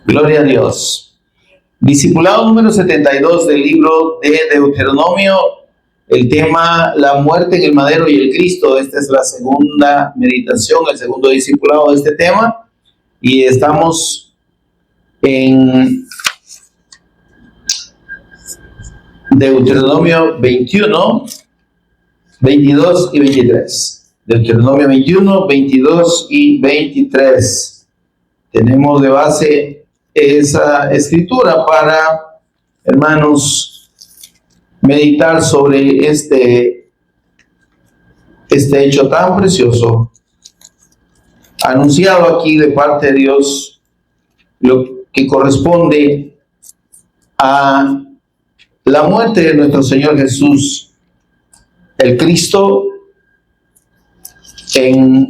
Gloria a Dios. Discipulado número 72 del libro de Deuteronomio, el tema la muerte en el madero y el Cristo. Esta es la segunda meditación, el segundo discipulado de este tema, y estamos en Deuteronomio 21, 22 y 23. Deuteronomio 21, 22 y 23. Tenemos de base esa escritura para, hermanos, meditar sobre este hecho tan precioso, anunciado aquí de parte de Dios, lo que corresponde a la muerte de nuestro Señor Jesús, el Cristo, en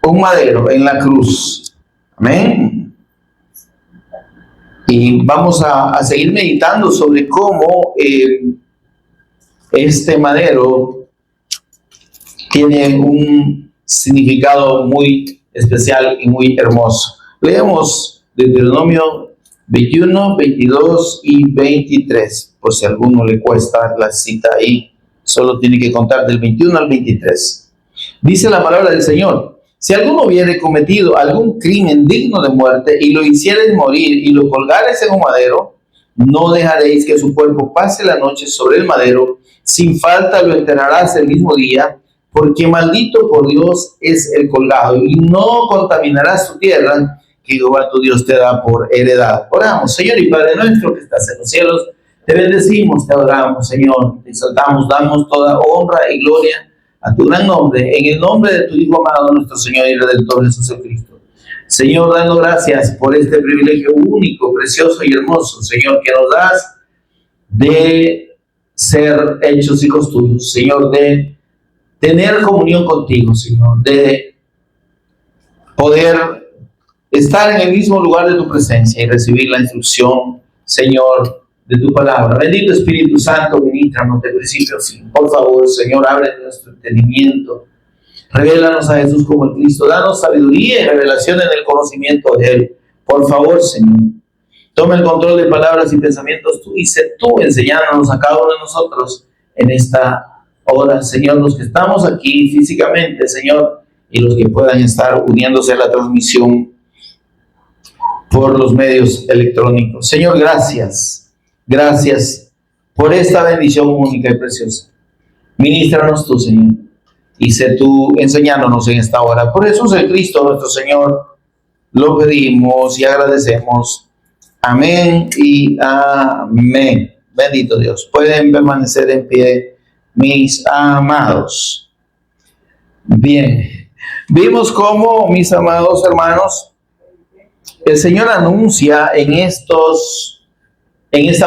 un madero, en la cruz. Amén. Y vamos a seguir meditando sobre cómo este madero tiene un significado muy especial y muy hermoso. Leemos Deuteronomio 21, 22 y 23. Por si a alguno le cuesta la cita ahí, solo tiene que contar del 21 al 23. Dice la palabra del Señor: si alguno hubiere cometido algún crimen digno de muerte y lo hiciereis morir y lo colgareis en un madero, no dejaréis que su cuerpo pase la noche sobre el madero, sin falta lo enterrarás el mismo día, porque maldito por Dios es el colgado, y no contaminarás su tierra que Jehová tu Dios te da por heredad. Oramos. Señor y Padre nuestro que estás en los cielos, te bendecimos, te adoramos, Señor, te exaltamos, damos toda honra y gloria a tu gran nombre, en el nombre de tu Hijo amado, nuestro Señor y Redentor Jesús Cristo. Señor, dando gracias por este privilegio único, precioso y hermoso, Señor, que nos das de ser hechos hijos tuyos, Señor, de tener comunión contigo, Señor, de poder estar en el mismo lugar de tu presencia y recibir la instrucción, Señor, de tu palabra. Bendito Espíritu Santo, ministranos de principio a fin. Por favor, Señor, abre nuestro entendimiento. Revélanos a Jesús como el Cristo. Danos sabiduría y revelación en el conocimiento de Él. Por favor, Señor, toma el control de palabras y pensamientos tú, y sé tú enseñándonos a cada uno de nosotros en esta hora, Señor, los que estamos aquí físicamente, Señor, y los que puedan estar uniéndose a la transmisión por los medios electrónicos. Señor, gracias. Gracias por esta bendición única y preciosa. Ministranos tú, Señor, y sé tú enseñándonos en esta hora. Por Jesús el Cristo, nuestro Señor, lo pedimos y agradecemos. Amén y amén. Bendito Dios. Pueden permanecer en pie, mis amados. Bien. Vimos cómo, mis amados hermanos, el Señor anuncia en esta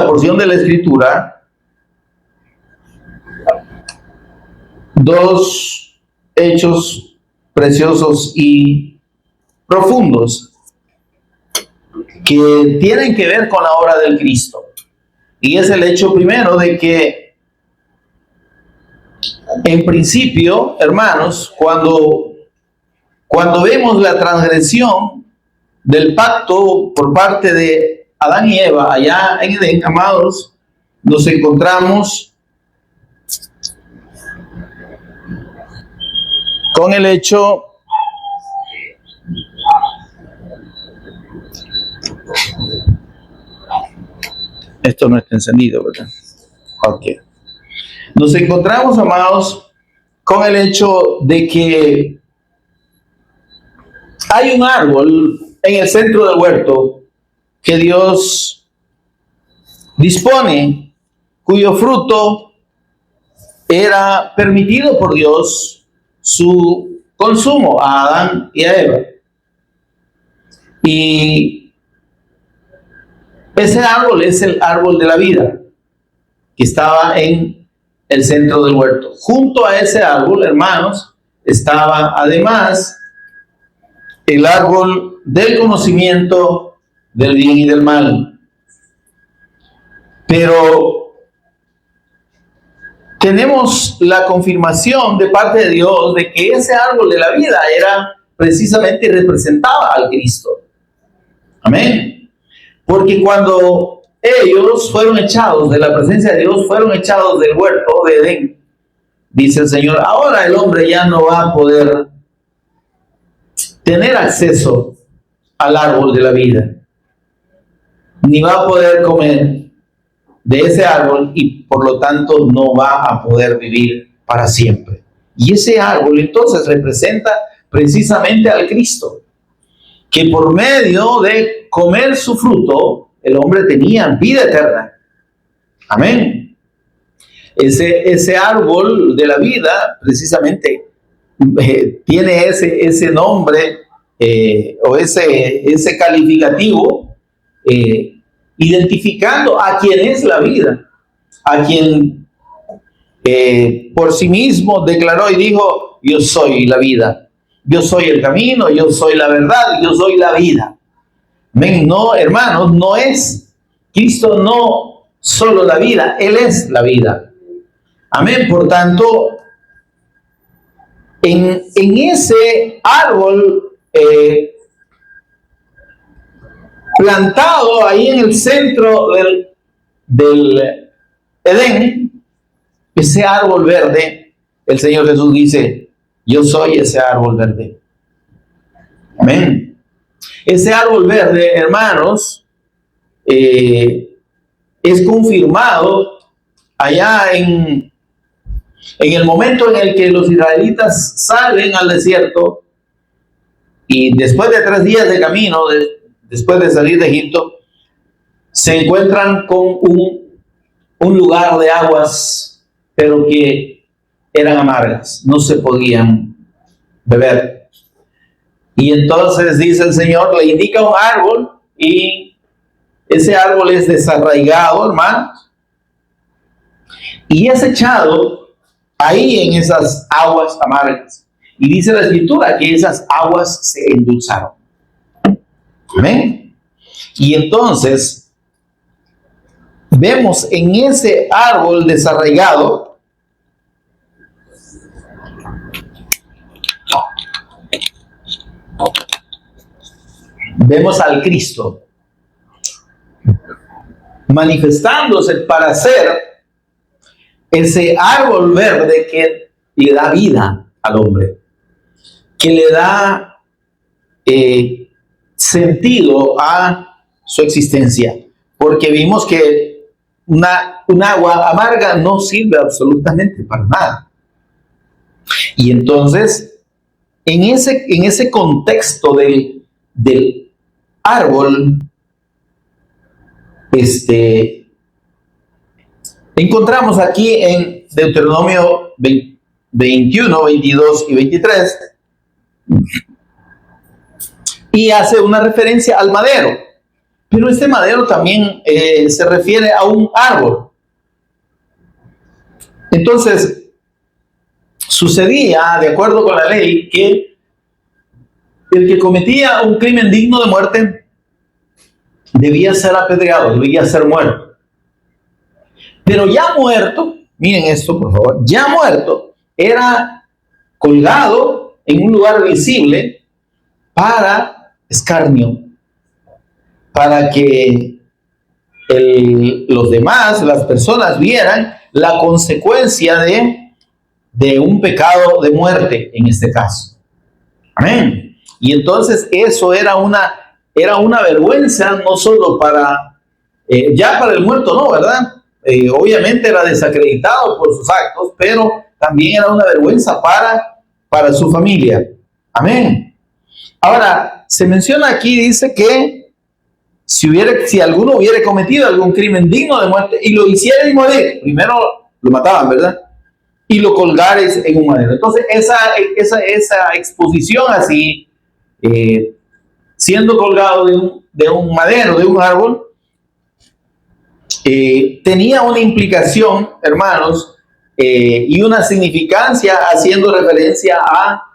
porción de la Escritura dos hechos preciosos y profundos que tienen que ver con la obra del Cristo. Y es el hecho primero de que, en principio, hermanos, cuando vemos la transgresión del pacto por parte de Adán y Eva allá en Edén, amados, nos encontramos con el hecho esto no está encendido, ¿verdad? Ok. Nos encontramos, amados, con el hecho de que hay un árbol en el centro del huerto que Dios dispone, cuyo fruto era permitido por Dios su consumo a Adán y a Eva. Y ese árbol es el árbol de la vida que estaba en el centro del huerto. Junto a ese árbol, hermanos, estaba además el árbol del conocimiento del bien y del mal. Pero tenemos la confirmación de parte de Dios de que ese árbol de la vida era precisamente representaba al Cristo. Amén. Porque cuando ellos fueron echados de la presencia de Dios, fueron echados del huerto de Edén, dice el Señor, ahora el hombre ya no va a poder tener acceso al árbol de la vida, ni va a poder comer de ese árbol y por lo tanto no va a poder vivir para siempre. Y ese árbol entonces representa precisamente al Cristo, que por medio de comer su fruto, el hombre tenía vida eterna. Amén. Ese árbol de la vida precisamente tiene ese nombre o ese calificativo identificando a quien es la vida, a quien por sí mismo declaró y dijo, yo soy la vida, yo soy el camino, yo soy la verdad, yo soy la vida. Amén. No, hermanos, no es Cristo, no solo la vida, Él es la vida. Amén. Por tanto, en ese árbol plantado ahí en el centro del Edén, ese árbol verde, el Señor Jesús dice, yo soy ese árbol verde. Amén. Ese árbol verde, hermanos, es confirmado allá en el momento en el que los israelitas salen al desierto y después de 3 días de camino, después de salir de Egipto, se encuentran con un lugar de aguas, pero que eran amargas, no se podían beber. Y entonces dice el Señor, le indica un árbol y ese árbol es desarraigado, hermanos, y es echado ahí en esas aguas amargas. Y dice la Escritura que esas aguas se endulzaron. Amén. Y entonces vemos en ese árbol desarraigado vemos al Cristo manifestándose para ser ese árbol verde que le da vida al hombre, que le da sentido a su existencia, porque vimos que un agua amarga no sirve absolutamente para nada. Y entonces, en ese contexto del árbol, encontramos aquí en Deuteronomio 21, 22 y 23, y hace una referencia al madero, pero este madero también se refiere a un árbol. Entonces, sucedía, de acuerdo con la ley, que el que cometía un crimen digno de muerte debía ser apedreado, debía ser muerto. Pero ya muerto, miren esto por favor, ya muerto, era colgado en un lugar visible para escarnio, para que los demás, las personas, vieran la consecuencia de un pecado de muerte en este caso. Amén. Y entonces eso era una vergüenza, no solo para, ya para el muerto no, ¿verdad? Obviamente era desacreditado por sus actos, pero también era una vergüenza para su familia. Amén. Ahora, se menciona aquí, dice que si alguno hubiera cometido algún crimen digno de muerte y lo hiciera morir, primero lo mataban, ¿verdad? Y lo colgares en un madero. Entonces, esa exposición así, siendo colgado de un madero, de un árbol, tenía una implicación, hermanos, y una significancia haciendo referencia a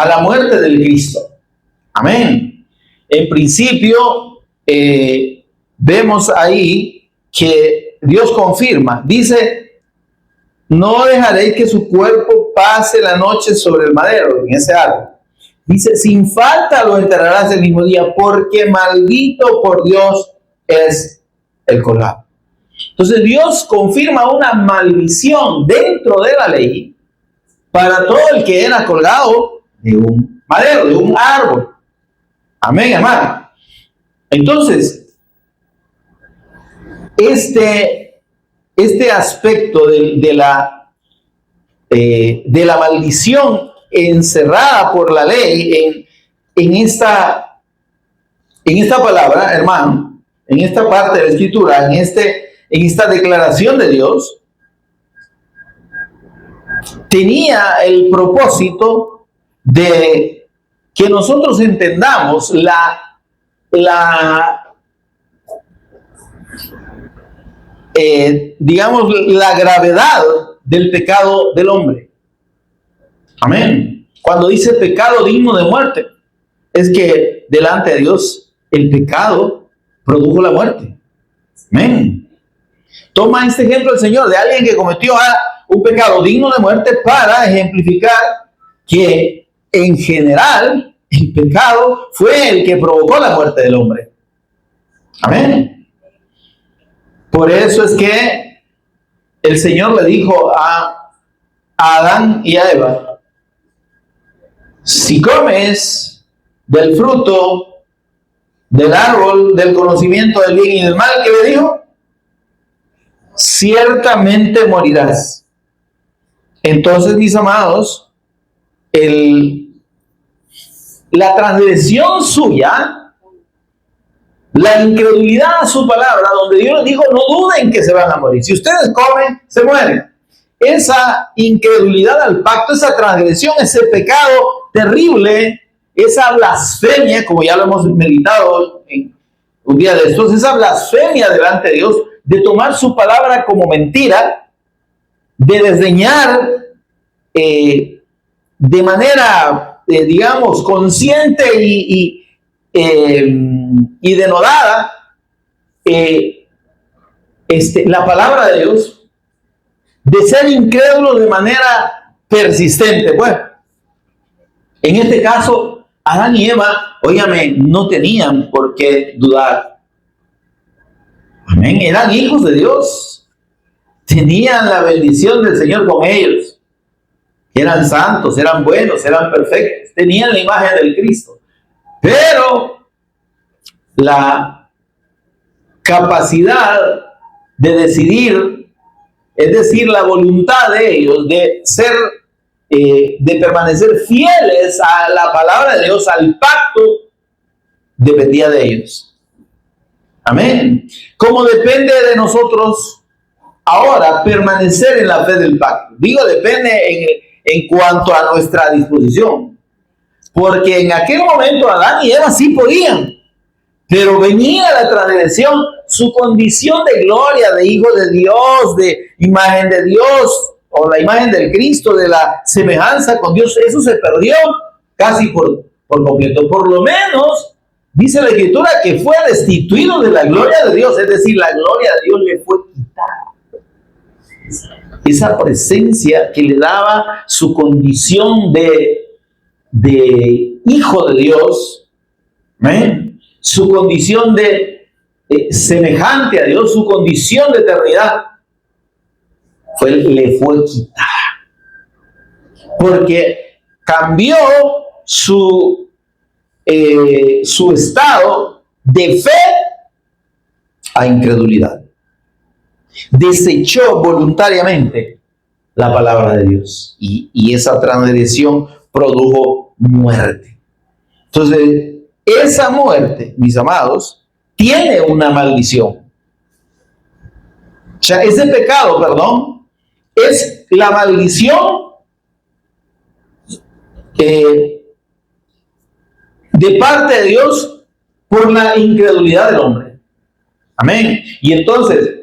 la muerte del Cristo. Amén. En principio, vemos ahí que Dios confirma, dice, no dejaréis que su cuerpo pase la noche sobre el madero, en ese árbol. Dice, sin falta lo enterrarás el mismo día, porque maldito por Dios es el colgado. Entonces Dios confirma una maldición dentro de la ley para todo el que era colgado de un madero, de un árbol. Amén, hermano. Entonces, este aspecto de la maldición encerrada por la ley en esta palabra, hermano, en esta parte de la escritura, en esta declaración de Dios, tenía el propósito de que nosotros entendamos digamos, la gravedad del pecado del hombre. Amén. Cuando dice pecado digno de muerte, es que delante de Dios el pecado produjo la muerte. Amén. Toma este ejemplo el Señor de alguien que cometió un pecado digno de muerte para ejemplificar que en general el pecado fue el que provocó la muerte del hombre. Amén. Por eso es que el Señor le dijo a Adán y a Eva: si comes del fruto del árbol del conocimiento del bien y del mal, ¿qué le dijo? Ciertamente morirás. Entonces, mis amados, la transgresión suya, la incredulidad a su palabra, donde Dios les dijo, no duden que se van a morir. Si ustedes comen, se mueren. Esa incredulidad al pacto, esa transgresión, ese pecado terrible, esa blasfemia, como ya lo hemos meditado en un día de estos, esa blasfemia delante de Dios, de tomar su palabra como mentira, de desdeñar de manera, digamos, consciente y denodada la palabra de Dios, de ser incrédulo de manera persistente. Bueno, en este caso, Adán y Eva, óigame, no tenían por qué dudar. Amén, eran hijos de Dios, tenían la bendición del Señor con ellos, eran santos, eran buenos, eran perfectos, tenían la imagen del Cristo, pero la capacidad de decidir, es decir, la voluntad de ellos de ser, de permanecer fieles a la palabra de Dios, al pacto, dependía de ellos. Amén. Como depende de nosotros ahora permanecer en la fe del pacto. Digo, depende en cuanto a nuestra disposición. Porque en aquel momento Adán y Eva sí podían, pero venía la transgresión, su condición de gloria, de hijo de Dios, de imagen de Dios, o la imagen del Cristo, de la semejanza con Dios, eso se perdió casi por completo. Por lo menos, dice la Escritura que fue destituido de la gloria de Dios, es decir, la gloria de Dios le fue quitada. Esa presencia que le daba su condición de hijo de Dios, ¿eh? Su condición de semejante a Dios, su condición de eternidad, le fue quitada. Porque cambió su estado de fe a incredulidad. Desechó voluntariamente la palabra de Dios y esa transgresión produjo muerte. Entonces, esa muerte, mis amados, tiene una maldición. O sea, ese pecado, perdón, es la maldición de parte de Dios por la incredulidad del hombre. Amén. Y entonces,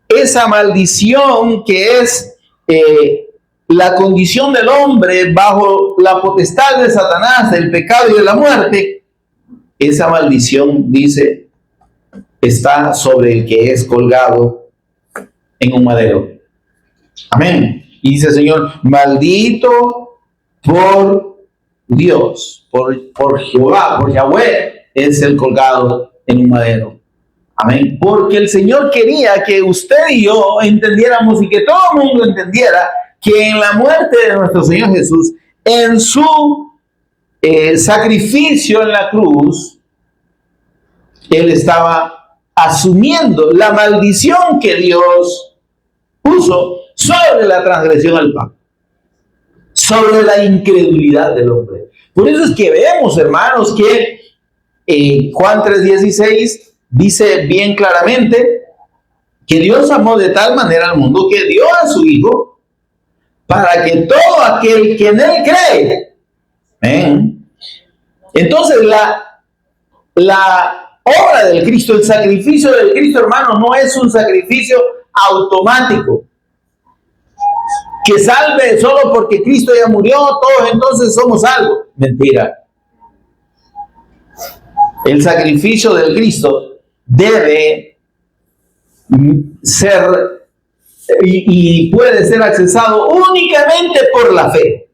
esa maldición que es la condición del hombre bajo la potestad de Satanás, del pecado y de la muerte, esa maldición, dice, está sobre el que es colgado en un madero. Amén. Y dice el Señor, maldito por Dios, por Jehová, por Yahweh, es el colgado en un madero. Amén. Porque el Señor quería que usted y yo entendiéramos y que todo el mundo entendiera que en la muerte de nuestro Señor Jesús, en su sacrificio en la cruz, Él estaba asumiendo la maldición que Dios puso sobre la transgresión al pacto, sobre la incredulidad del hombre. Por eso es que vemos, hermanos, que Juan 3:16 dice bien claramente que Dios amó de tal manera al mundo que dio a su Hijo para que todo aquel que en Él cree. Entonces la obra del Cristo, el sacrificio del Cristo, hermano, no es un sacrificio automático que salve solo porque Cristo ya murió, todos entonces somos salvos. Mentira. El sacrificio del Cristo debe ser y puede ser accesado únicamente por la fe.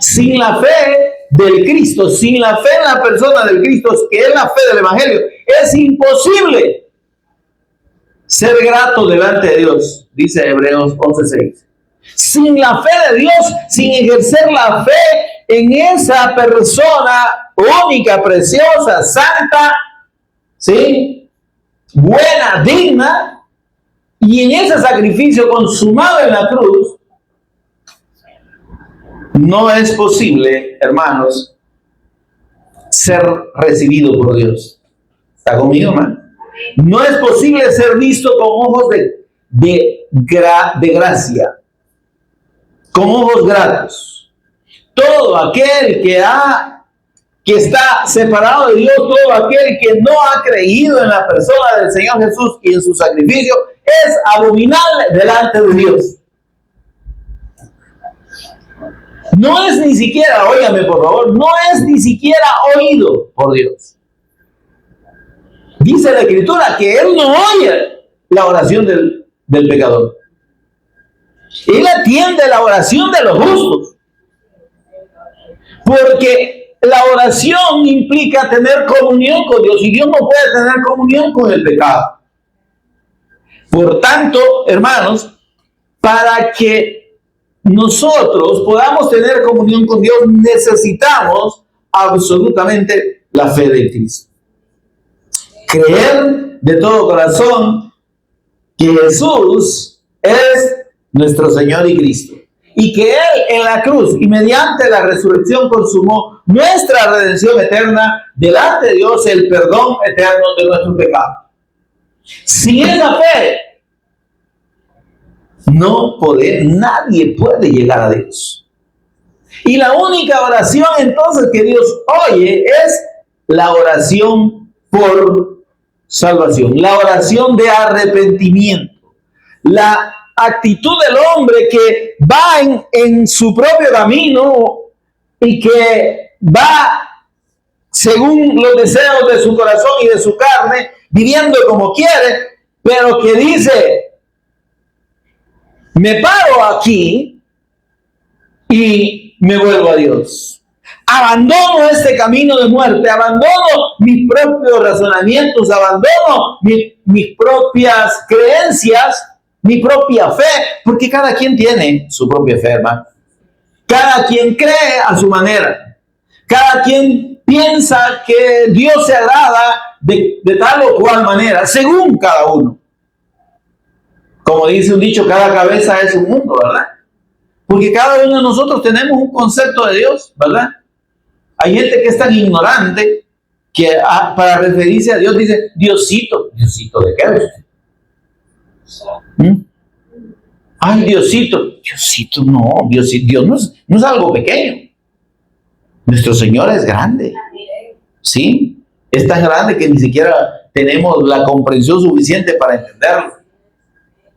Sin la fe del Cristo, sin la fe en la persona del Cristo, que es la fe del Evangelio, es imposible ser grato delante de Dios, dice Hebreos 11:6. Sin la fe de Dios, sin ejercer la fe en esa persona única, preciosa, santa, ¿sí?, buena, digna, y en ese sacrificio consumado en la cruz, no es posible, hermanos, ser recibido por Dios. ¿Está conmigo, hermano? No es posible ser visto con ojos de gracia, con ojos gratos. Todo aquel que está separado de Dios, todo aquel que no ha creído en la persona del Señor Jesús y en su sacrificio, es abominable delante de Dios. No es ni siquiera, óigame por favor, no es ni siquiera oído por Dios. Dice la Escritura que Él no oye la oración del pecador. Él atiende la oración de los justos. Porque la oración implica tener comunión con Dios y Dios no puede tener comunión con el pecado. Por tanto, hermanos, para que nosotros podamos tener comunión con Dios, necesitamos absolutamente la fe de Cristo. Creer de todo corazón que Jesús es nuestro Señor y Cristo, y que Él en la cruz y mediante la resurrección consumó nuestra redención eterna delante de Dios, el perdón eterno de nuestros pecados. Sin esa fe, nadie puede llegar a Dios. Y la única oración entonces que Dios oye es la oración por salvación, la oración de arrepentimiento, la actitud del hombre que va en su propio camino y que va según los deseos de su corazón y de su carne, viviendo como quiere, pero que dice: me paro aquí y me vuelvo a Dios. Abandono este camino de muerte, abandono mis propios razonamientos, abandono mis propias creencias, mi propia fe, porque cada quien tiene su propia fe, hermano. Cada quien cree a su manera. Cada quien piensa que Dios se agrada de tal o cual manera, según cada uno. Como dice un dicho, cada cabeza es un mundo, ¿verdad? Porque cada uno de nosotros tenemos un concepto de Dios, ¿verdad? Hay gente que es tan ignorante que para referirse a Dios dice: Diosito. ¿Diosito de qué es? Ay, Diosito. Diosito no, Dios no es algo pequeño. Nuestro Señor es grande. ¿Sí? Es tan grande que ni siquiera tenemos la comprensión suficiente para entenderlo,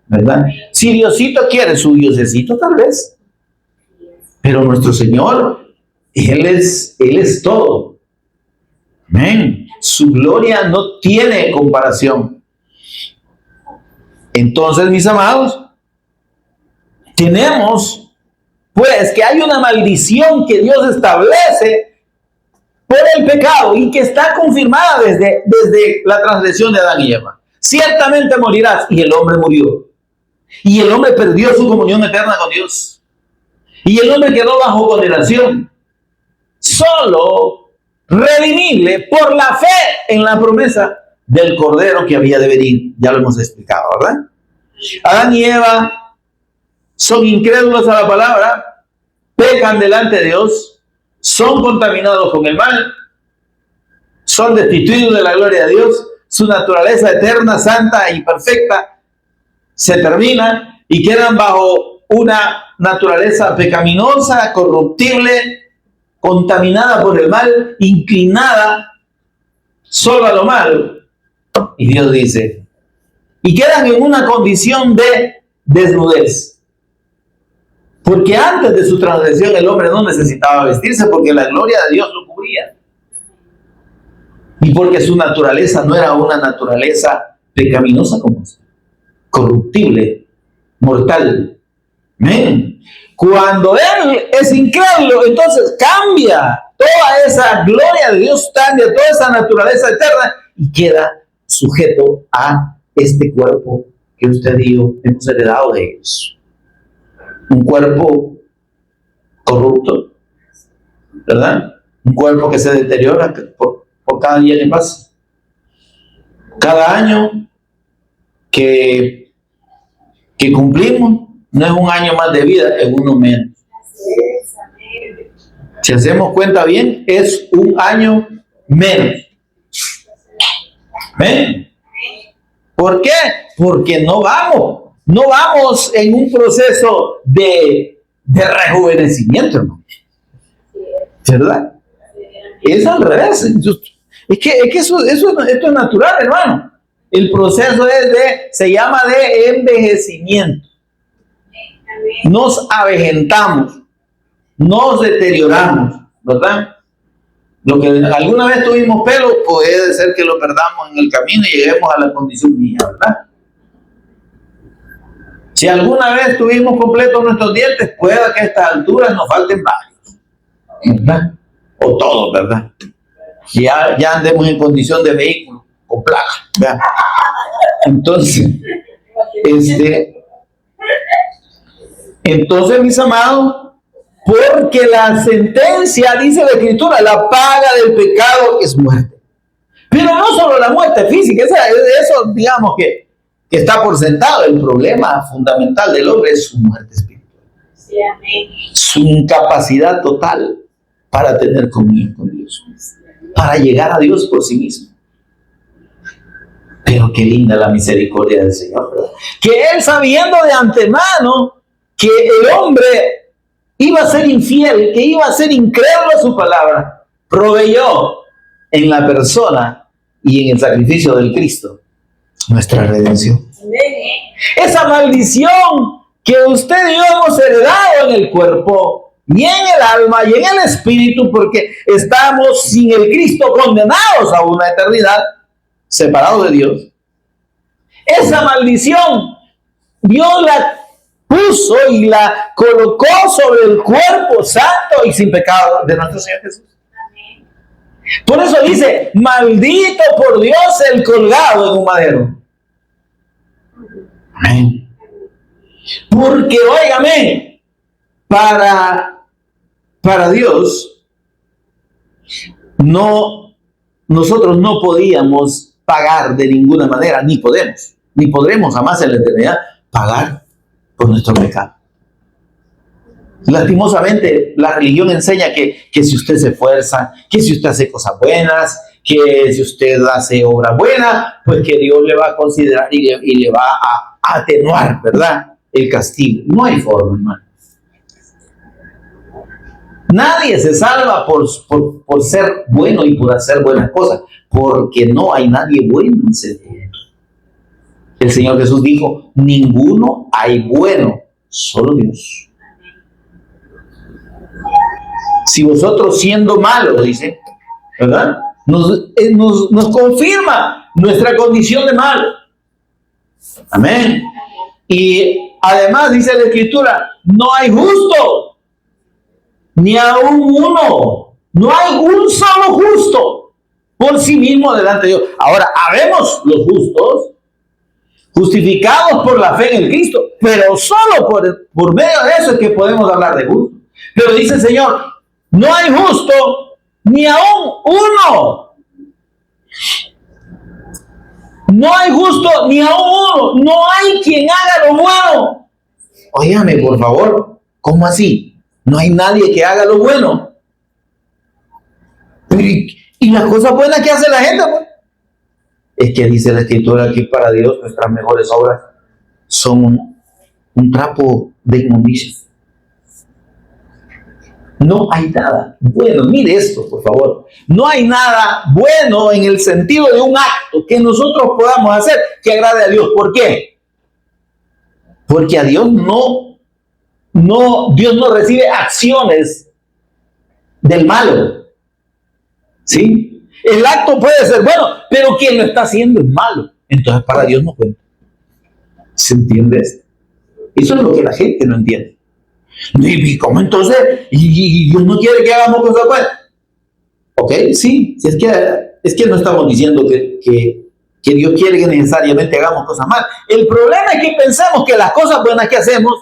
¿verdad? Si Diosito quiere su diosecito, tal vez. Pero nuestro Señor, Él es todo. Amén. Su gloria no tiene comparación. Entonces, mis amados, tenemos pues que hay una maldición que Dios establece por el pecado y que está confirmada desde la transgresión de Adán y Eva. Ciertamente morirás. Y el hombre murió. Y el hombre perdió su comunión eterna con Dios. Y el hombre quedó bajo condenación. Solo redimible por la fe en la promesa del Cordero que había de venir. Ya lo hemos explicado, ¿verdad? Adán y Eva son incrédulos a la palabra, pecan delante de Dios, son contaminados con el mal, son destituidos de la gloria de Dios, su naturaleza eterna, santa y perfecta se termina y quedan bajo una naturaleza pecaminosa, corruptible, contaminada por el mal, inclinada solo a lo malo. Y Dios dice, y quedan en una condición de desnudez. Porque antes de su transgresión el hombre no necesitaba vestirse porque la gloria de Dios lo cubría. Y porque su naturaleza no era una naturaleza pecaminosa como esta, corruptible, mortal. ¿Ven? Cuando él es incrédulo, entonces cambia toda esa gloria de Dios, cambia toda esa naturaleza eterna y queda sujeto a este cuerpo que usted y yo hemos heredado de ellos. Un cuerpo corrupto, ¿verdad? Un cuerpo que se deteriora por cada día que pasa. Cada año que cumplimos no es un año más de vida, es uno menos. Si hacemos cuenta bien, es un año menos. ¿Ven? ¿Por qué? Porque no vamos en un proceso de rejuvenecimiento, hermano. ¿Verdad? Es al revés. Es que esto es natural, hermano. El proceso se llama de envejecimiento. Nos avejentamos, nos deterioramos, ¿verdad? Lo que alguna vez tuvimos pelo, puede ser que lo perdamos en el camino y lleguemos a la condición mía, ¿verdad? Si alguna vez tuvimos completos nuestros dientes, puede que a estas alturas nos falten varios, ¿verdad? O todos, ¿verdad? Ya andemos en condición de vehículo, con placa, ¿verdad? Entonces, mis amados, porque la sentencia, dice la Escritura, la paga del pecado es muerte. Pero no solo la muerte física, eso digamos que está por sentado. El problema fundamental del hombre es su muerte espiritual. Sí, amén. Su incapacidad total para tener comunión con Dios, para llegar a Dios por sí mismo. Pero qué linda la misericordia del Señor, ¿verdad? Que Él, sabiendo de antemano que el hombre iba a ser infiel, que iba a ser incrédulo a su palabra, proveyó en la persona y en el sacrificio del Cristo nuestra redención. Esa maldición que usted y yo hemos heredado en el cuerpo y en el alma y en el espíritu, porque estamos sin el Cristo condenados a una eternidad separados de Dios. Esa maldición Dios la puso y la colocó sobre el cuerpo santo y sin pecado de nuestro Señor Jesús. Por eso dice, maldito por Dios el colgado en un madero. Amén. Porque, óigame, para Dios, nosotros no podíamos pagar de ninguna manera, ni podremos jamás en la eternidad pagar por nuestro pecado. Lastimosamente, la religión enseña que si usted se esfuerza, que si usted hace cosas buenas, que si usted hace obras buenas, pues que Dios le va a considerar y le va a atenuar, ¿verdad?, el castigo. No hay forma, hermano. Nadie se salva por ser bueno y por hacer buenas cosas, porque no hay nadie bueno en ese mundo. El Señor Jesús dijo, ninguno hay bueno, solo Dios. Si vosotros siendo malos, dice, ¿verdad?, nos confirma nuestra condición de malo. Amén. Y además dice la Escritura, no hay justo, ni aún uno. No hay un solo justo por sí mismo delante de Dios. Ahora, habemos los justos, justificados por la fe en el Cristo, pero solo por medio de eso es que podemos hablar de justo. Pero dice el Señor, no hay justo ni aún uno. No hay justo ni aún uno. No hay quien haga lo bueno. Óigame, por favor, ¿cómo así? No hay nadie que haga lo bueno. ¿Y las cosas buenas que hace la gente? Pues? Es que dice la Escritura que para Dios nuestras mejores obras son un trapo de inmundicia. No hay nada bueno. Mire esto, por favor. No hay nada bueno en el sentido de un acto que nosotros podamos hacer que agrade a Dios. ¿Por qué? Porque a Dios Dios no recibe acciones del malo. ¿Sí? El acto puede ser bueno, pero quien lo está haciendo es malo. Entonces para Dios no cuenta. ¿Se entiende esto? Eso es lo que la gente no entiende. ¿Y cómo entonces? ¿Y Dios no quiere que hagamos cosas buenas? Ok, sí, es que no estamos diciendo que Dios quiere que necesariamente hagamos cosas malas. El problema es que pensamos que las cosas buenas que hacemos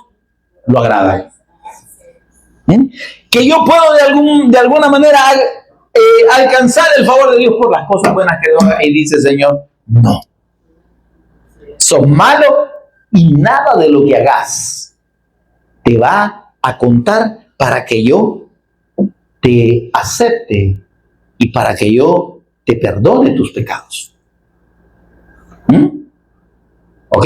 lo agradan. Que yo puedo de alguna manera alcanzar el favor de Dios por las cosas buenas que Dios haga. Y dice el Señor, no. Sos malo y nada de lo que hagas te va a contar para que yo te acepte y para que yo te perdone tus pecados. Ok,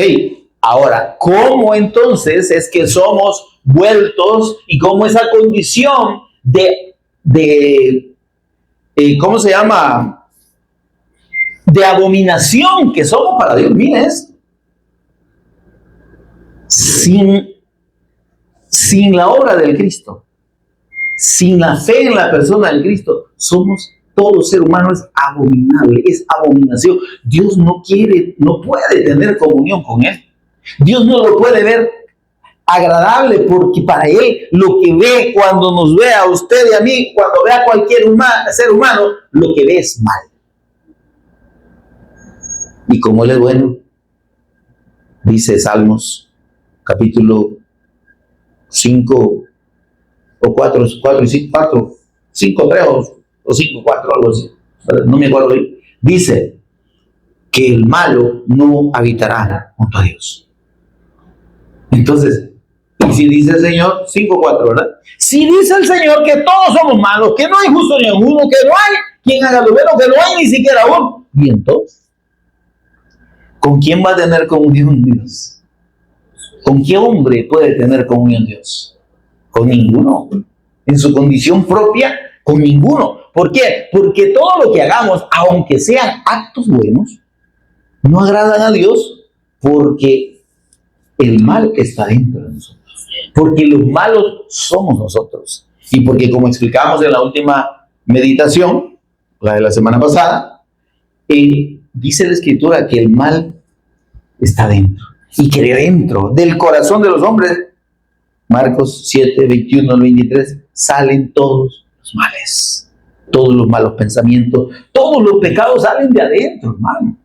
ahora, ¿cómo entonces es que somos vueltos y cómo esa condición ¿cómo se llama? De abominación que somos para Dios? Mira esto. Sin la obra del Cristo, sin la fe en la persona del Cristo, todo ser humano es abominable, es abominación. Dios no puede tener comunión con Él. Dios no lo puede ver agradable porque para Él lo que ve cuando nos ve a usted y a mí, cuando ve a cualquier ser humano, lo que ve es mal. Y como Él es bueno, dice Salmos, capítulo 5 o 4, 5, 3 o 5, 4, algo así. No me acuerdo bien. Dice que el malo no habitará junto a Dios. Entonces, y si dice el Señor, 5, 4, ¿verdad? Si dice el Señor que todos somos malos, que no hay justo ni uno, que no hay quien haga lo bueno, que no hay ni siquiera uno. Y entonces, ¿con quién va a tener comunión Dios? ¿Con qué hombre puede tener comunión Dios? Con ninguno. En su condición propia, con ninguno. ¿Por qué? Porque todo lo que hagamos, aunque sean actos buenos, no agradan a Dios porque el mal está dentro de nosotros. Porque los malos somos nosotros. Y porque, como explicamos en la última meditación, la de la semana pasada, dice la Escritura que el mal está dentro. Y que dentro del corazón de los hombres, Marcos 7, 21 al 23, salen todos los males, todos los malos pensamientos, todos los pecados salen de adentro, hermano.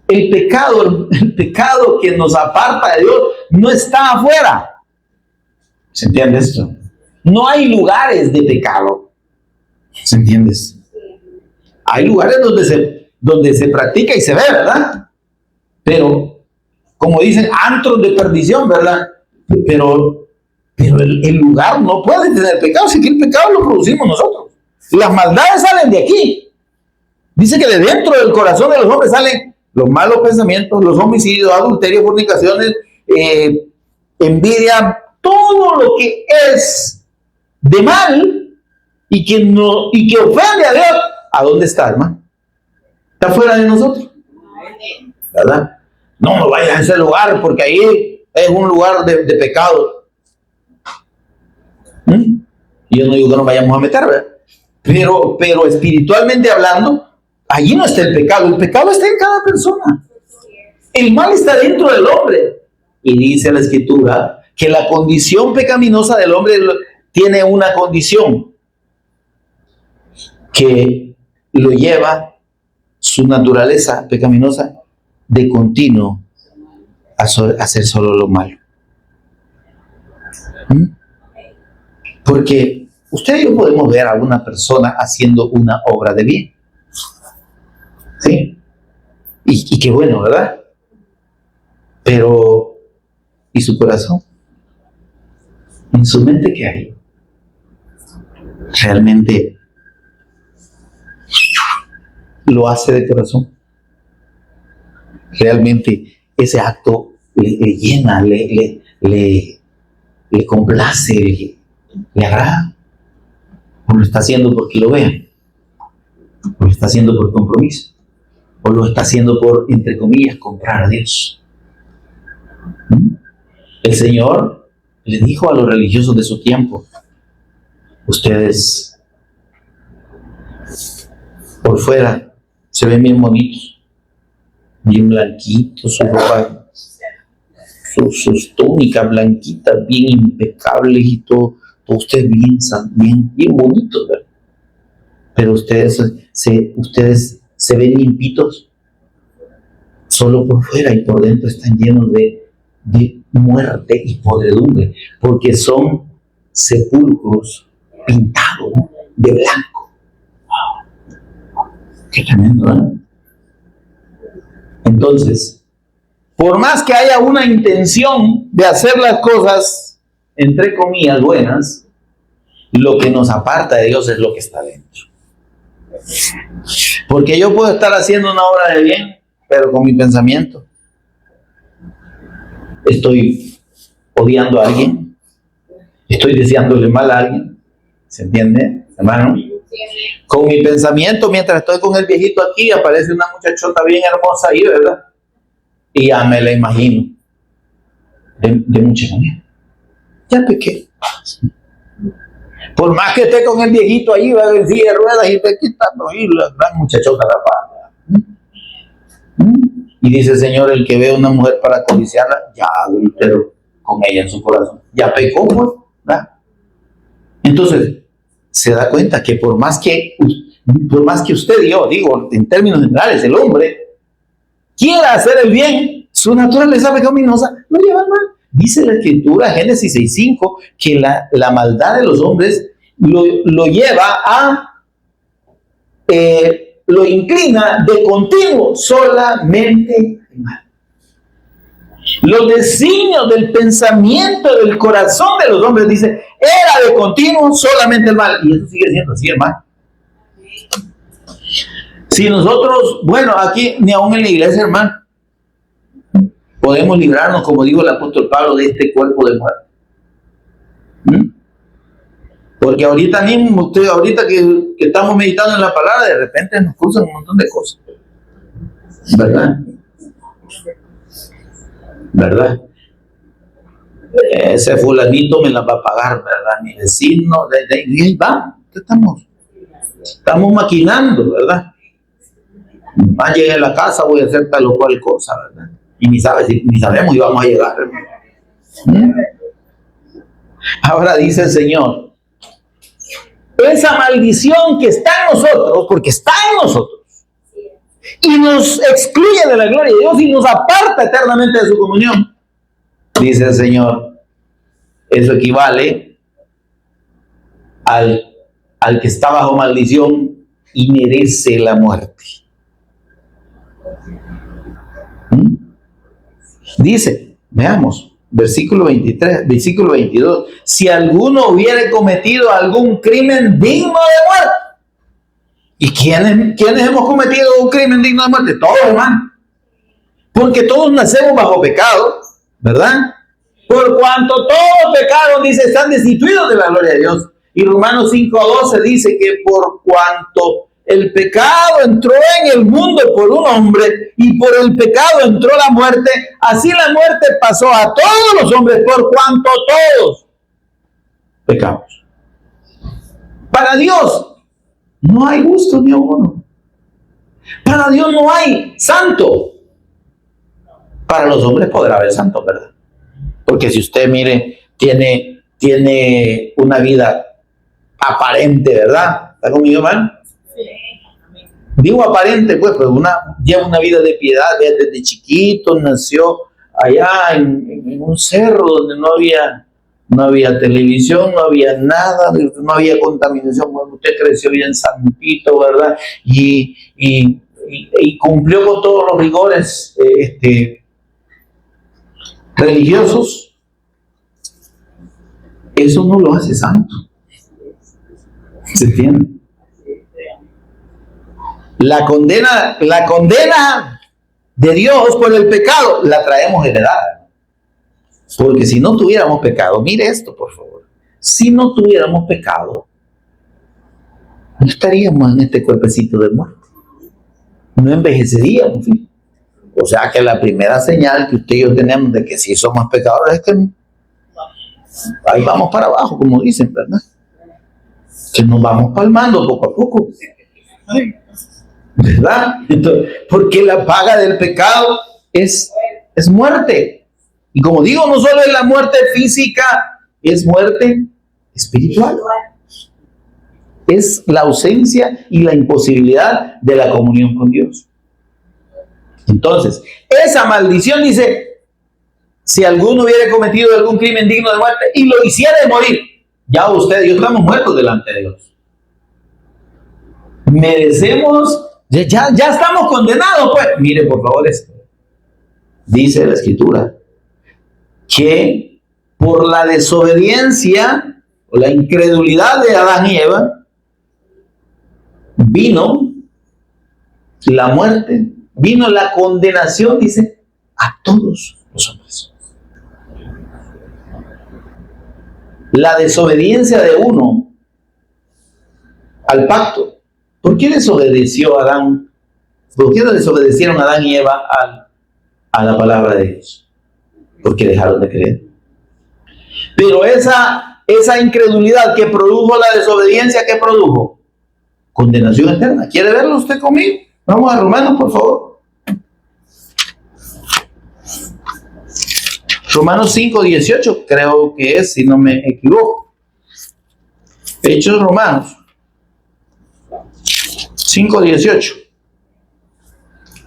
El pecado que nos aparta de Dios no está afuera. ¿Se entiende esto? No hay lugares de pecado. ¿Se entiende? Hay lugares donde se practica y se ve, ¿verdad? Pero como dicen, antros de perdición, ¿verdad? Pero el lugar no puede tener pecado, si que el pecado lo producimos nosotros. Las maldades salen de aquí. Dice que de dentro del corazón de los hombres salen los malos pensamientos, los homicidios, adulterios, fornicaciones, envidia, todo lo que es de mal y que ofende a Dios. ¿A dónde está, hermano? Está fuera de nosotros, ¿verdad? No vayas a ese lugar porque ahí es un lugar de pecado. Y yo no digo que nos vayamos a meter, ¿verdad? Pero espiritualmente hablando, allí no está el pecado está en cada persona. El mal está dentro del hombre. Y dice la Escritura que la condición pecaminosa del hombre tiene una condición que lo lleva su naturaleza pecaminosa de continuo a hacer solo lo malo. Porque usted y yo podemos ver a una persona haciendo una obra de bien. ¿Sí? Y qué bueno, ¿verdad? Pero, ¿y su corazón? ¿En su mente qué hay? ¿Realmente lo hace de corazón? ¿Realmente ese acto le llena, le complace, le agrada? ¿O lo está haciendo porque lo vean? ¿O lo está haciendo por compromiso? ¿O lo está haciendo por, entre comillas, comprar a Dios? El Señor le dijo a los religiosos de su tiempo: ustedes por fuera se ven bien bonitos, bien blanquitos, su ropa, sus túnicas blanquitas, bien impecables y todo ustedes bien bonitos, ¿verdad? Pero ustedes se ven limpitos solo por fuera, y por dentro están llenos de muerte y podredumbre, porque son sepulcros pintados de blanco. Qué tremendo, ¿no? Entonces, por más que haya una intención de hacer las cosas, entre comillas, buenas, lo que nos aparta de Dios es lo que está dentro. Porque yo puedo estar haciendo una obra de bien, pero con mi pensamiento estoy odiando a alguien, estoy deseándole mal a alguien. ¿Se entiende, hermano? Con mi pensamiento, mientras estoy con el viejito aquí, aparece una muchachota bien hermosa ahí, ¿verdad? Y ya me la imagino de mucha manera. Ya pequé. Por más que esté con el viejito ahí, va en silla de ruedas y esté quitando ahí la gran muchachota rapada. Y dice el Señor: el que ve a una mujer para codiciarla, ya adulteró con ella en su corazón. Ya pecó, pues, ¿verdad? Entonces, se da cuenta que por más que usted y yo, digo, en términos generales, el hombre quiera hacer el bien, su naturaleza pecaminosa lo lleva al mal. Dice la Escritura, Génesis 6:5, que la maldad de los hombres lo lleva a, lo inclina de continuo solamente al mal. Los designios del pensamiento del corazón de los hombres, dice, era de continuo solamente el mal. Y eso sigue siendo así, hermano. Si nosotros, bueno, aquí ni aún en la iglesia, hermano, podemos librarnos, como dijo el apóstol Pablo, de este cuerpo de muerte. Porque ahorita mismo, ahorita que estamos meditando en la palabra, de repente nos cruzan un montón de cosas. ¿Verdad? ¿Verdad? Ese fulanito me la va a pagar, ¿verdad? Mi vecino, y ahí va, estamos maquinando, ¿verdad? Más llegué a la casa, voy a hacer tal o cual cosa, ¿verdad? Y ni sabemos y vamos a llegar. Ahora dice el Señor, esa maldición que está en nosotros, porque está en nosotros, y nos excluye de la gloria de Dios y nos aparta eternamente de su comunión, dice el Señor, eso equivale al que está bajo maldición y merece la muerte. Dice, veamos, versículo 23, versículo 22, si alguno hubiere cometido algún crimen digno de muerte. ¿Y quiénes hemos cometido un crimen digno de muerte? Todos, hermano. Porque todos nacemos bajo pecado, ¿verdad? Por cuanto todos pecaron, dice, están destituidos de la gloria de Dios. Y Romanos 5:12 dice que por cuanto el pecado entró en el mundo por un hombre y por el pecado entró la muerte, así la muerte pasó a todos los hombres por cuanto todos pecamos. Para Dios no hay gusto ni uno. Para Dios no hay santo. Para los hombres podrá haber santo, ¿verdad? Porque si usted mire, tiene tiene una vida aparente, ¿verdad? ¿Está conmigo, hermano? Digo aparente, pues, pero lleva una vida de piedad. Desde chiquito nació allá en un cerro donde no había televisión, no había nada, no había contaminación. Bueno, usted creció bien santito, ¿verdad? Y cumplió con todos los rigores religiosos. Eso no lo hace santo. ¿Se entiende? La condena de Dios por el pecado la traemos heredada. Porque si no tuviéramos pecado, mire esto, por favor. Si no tuviéramos pecado, no estaríamos en este cuerpecito de muerte. No envejeceríamos. ¿Sí? O sea que la primera señal que usted y yo tenemos de que sí somos pecadores es que ahí vamos para abajo, como dicen, ¿verdad? Que nos vamos palmando poco a poco. ¿Verdad? Entonces, porque la paga del pecado es muerte. Y como digo, no solo es la muerte física, es muerte espiritual. Es la ausencia y la imposibilidad de la comunión con Dios. Entonces, esa maldición dice, si alguno hubiera cometido algún crimen digno de muerte y lo hiciera de morir, ya usted y yo estamos muertos delante de Dios. Merecemos, ya estamos condenados, pues. Mire, por favor, esto. Dice la Escritura que por la desobediencia o la incredulidad de Adán y Eva vino la muerte, vino la condenación, dice, a todos los hombres. La desobediencia de uno al pacto. ¿Por qué desobedeció Adán? ¿Por qué desobedecieron Adán y Eva a la palabra de Dios? Porque dejaron de creer. Pero esa incredulidad que produjo la desobediencia, ¿qué produjo? Condenación eterna. ¿Quiere verlo usted conmigo? Vamos a Romanos, por favor. Romanos 5:18, creo que es, si no me equivoco. Hechos Romanos 5:18.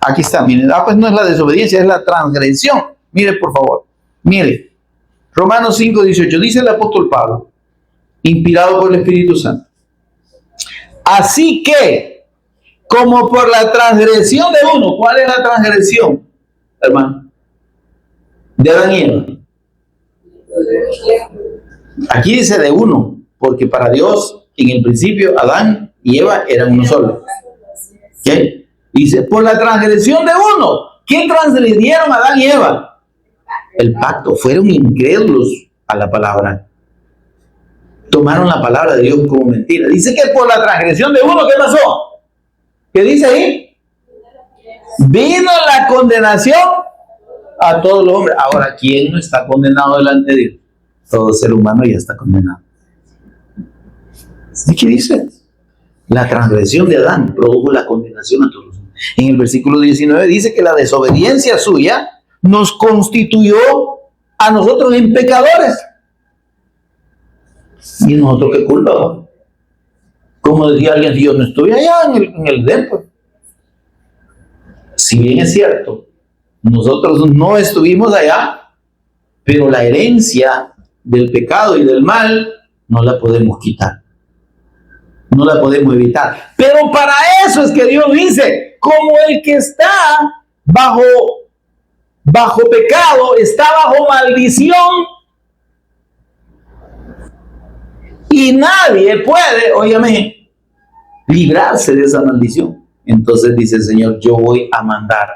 Aquí está, miren. Pues no es la desobediencia, es la transgresión. Mire, por favor. Mire. Romanos 5:18. Dice el apóstol Pablo, inspirado por el Espíritu Santo. Así que, como por la transgresión de uno. ¿Cuál es la transgresión, hermano? De Adán y Eva. Aquí dice de uno, porque para Dios, en el principio, Adán y Eva eran uno solo. ¿Okay? Dice, por la transgresión de uno. ¿Quién transgredieron Adán y Eva? El pacto. Fueron incrédulos a la palabra. Tomaron la palabra de Dios como mentira. Dice que por la transgresión de uno, ¿qué pasó? ¿Qué dice ahí? Vino la condenación a todos los hombres. Ahora, ¿quién no está condenado delante de Dios? Todo ser humano ya está condenado. ¿Y qué dice? La transgresión de Adán produjo la condenación a todos los hombres. En el versículo 19 dice que la desobediencia suya nos constituyó a nosotros en pecadores. ¿Y nosotros qué culpa? Como decía alguien, si yo no estoy allá en el Edén, pues. Si bien es cierto, nosotros no estuvimos allá, pero la herencia del pecado y del mal no la podemos quitar. No la podemos evitar. Pero para eso es que Dios dice, como el que está bajo pecado, está bajo maldición, y nadie puede, óyeme, librarse de esa maldición. Entonces dice el Señor, yo voy a mandar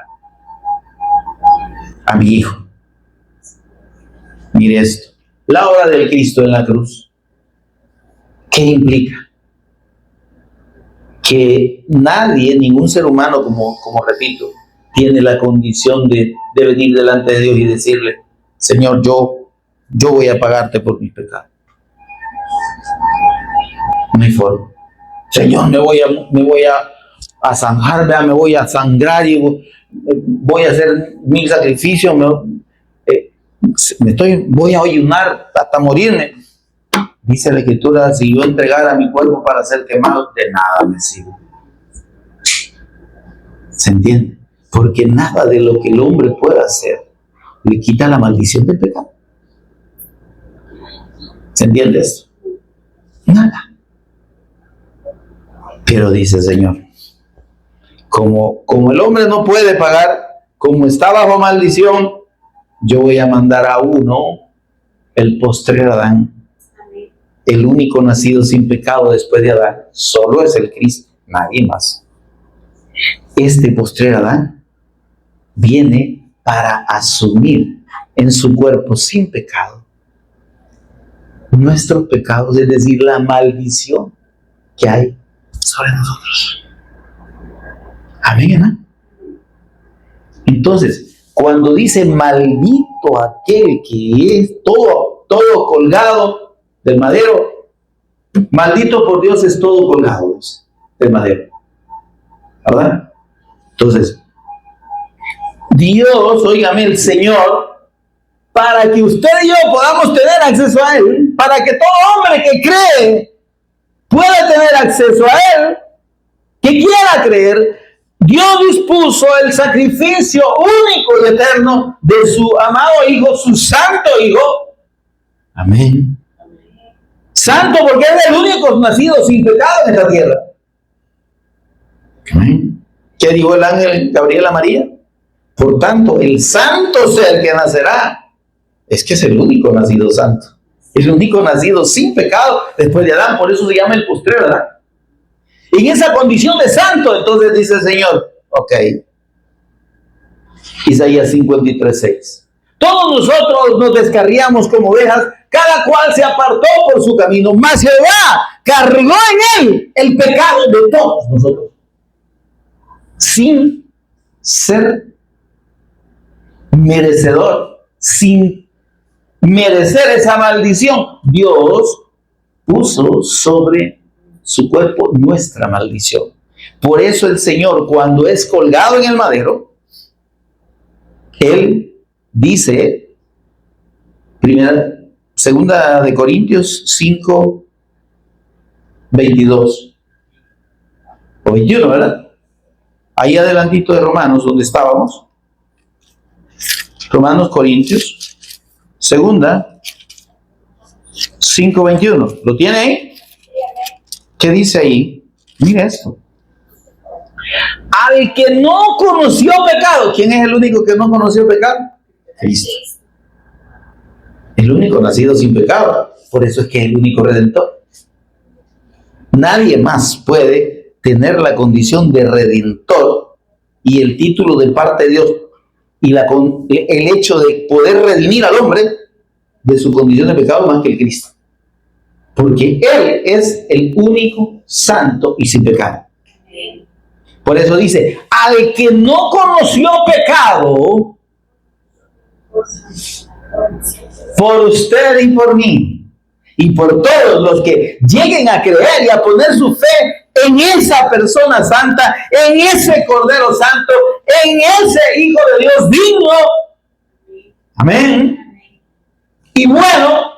a mi Hijo. Mire esto, la obra del Cristo en la cruz. ¿Qué implica? Que nadie, ningún ser humano, como repito, tiene la condición de venir delante de Dios y decirle, Señor, yo voy a pagarte por mis pecados. No hay forma. Señor, me voy a zanjar, me voy a sangrar y voy a hacer 1000 sacrificios, voy a ayunar hasta morirme. Dice la Escritura, si yo entregara mi cuerpo para ser quemado, de nada me sirve. ¿Se entiende? Porque nada de lo que el hombre pueda hacer le quita la maldición del pecado. ¿Se entiende esto? Nada. Pero dice el Señor, como el hombre no puede pagar, como está bajo maldición, yo voy a mandar a uno, el postrer Adán, el único nacido sin pecado después de Adán, solo es el Cristo, nadie más. Este postrer Adán viene para asumir en su cuerpo sin pecado nuestros pecados, es decir, la maldición que hay sobre nosotros. Amén, hermano. Entonces, cuando dice maldito aquel que es todo colgado del madero, maldito por Dios es todo colgado del madero, ¿verdad? Entonces, Dios, óigame, el Señor, para que usted y yo podamos tener acceso a Él, para que todo hombre que cree pueda tener acceso a Él, que quiera creer, Dios dispuso el sacrificio único y eterno de su amado Hijo, su santo Hijo. Amén. Santo porque es el único nacido sin pecado en esta tierra. Amén. ¿Qué dijo el ángel Gabriel a María? Por tanto, el santo ser que nacerá, es que es el único nacido santo. Es el único nacido sin pecado después de Adán. Por eso se llama el postrer Adán. En esa condición de santo, entonces dice el Señor, ok. Isaías 53:6. Todos nosotros nos descarriamos como ovejas, cada cual se apartó por su camino, mas Jehová cargó en él el pecado de todos nosotros. Sin ser merecedor, sin merecer esa maldición, Dios puso sobre su cuerpo nuestra maldición. Por eso el Señor, cuando es colgado en el madero, Él dice, segunda de Corintios 5, 22 o 21, ¿verdad? Ahí adelantito de Romanos, donde estábamos. Romanos, Corintios, segunda, 5, 21. ¿Lo tiene ahí? ¿Qué dice ahí? Mira esto. Al que no conoció pecado. ¿Quién es el único que no conoció pecado? Cristo. El único nacido sin pecado. Por eso es que es el único redentor. Nadie más puede tener la condición de redentor y el título de parte de Dios y el hecho de poder redimir al hombre de su condición de pecado más que el Cristo. Porque Él es el único santo y sin pecado. Por eso dice, al que no conoció pecado, por usted y por mí, y por todos los que lleguen a creer y a poner su fe en esa persona santa, en ese Cordero Santo, en ese Hijo de Dios digno. Amén. Y bueno,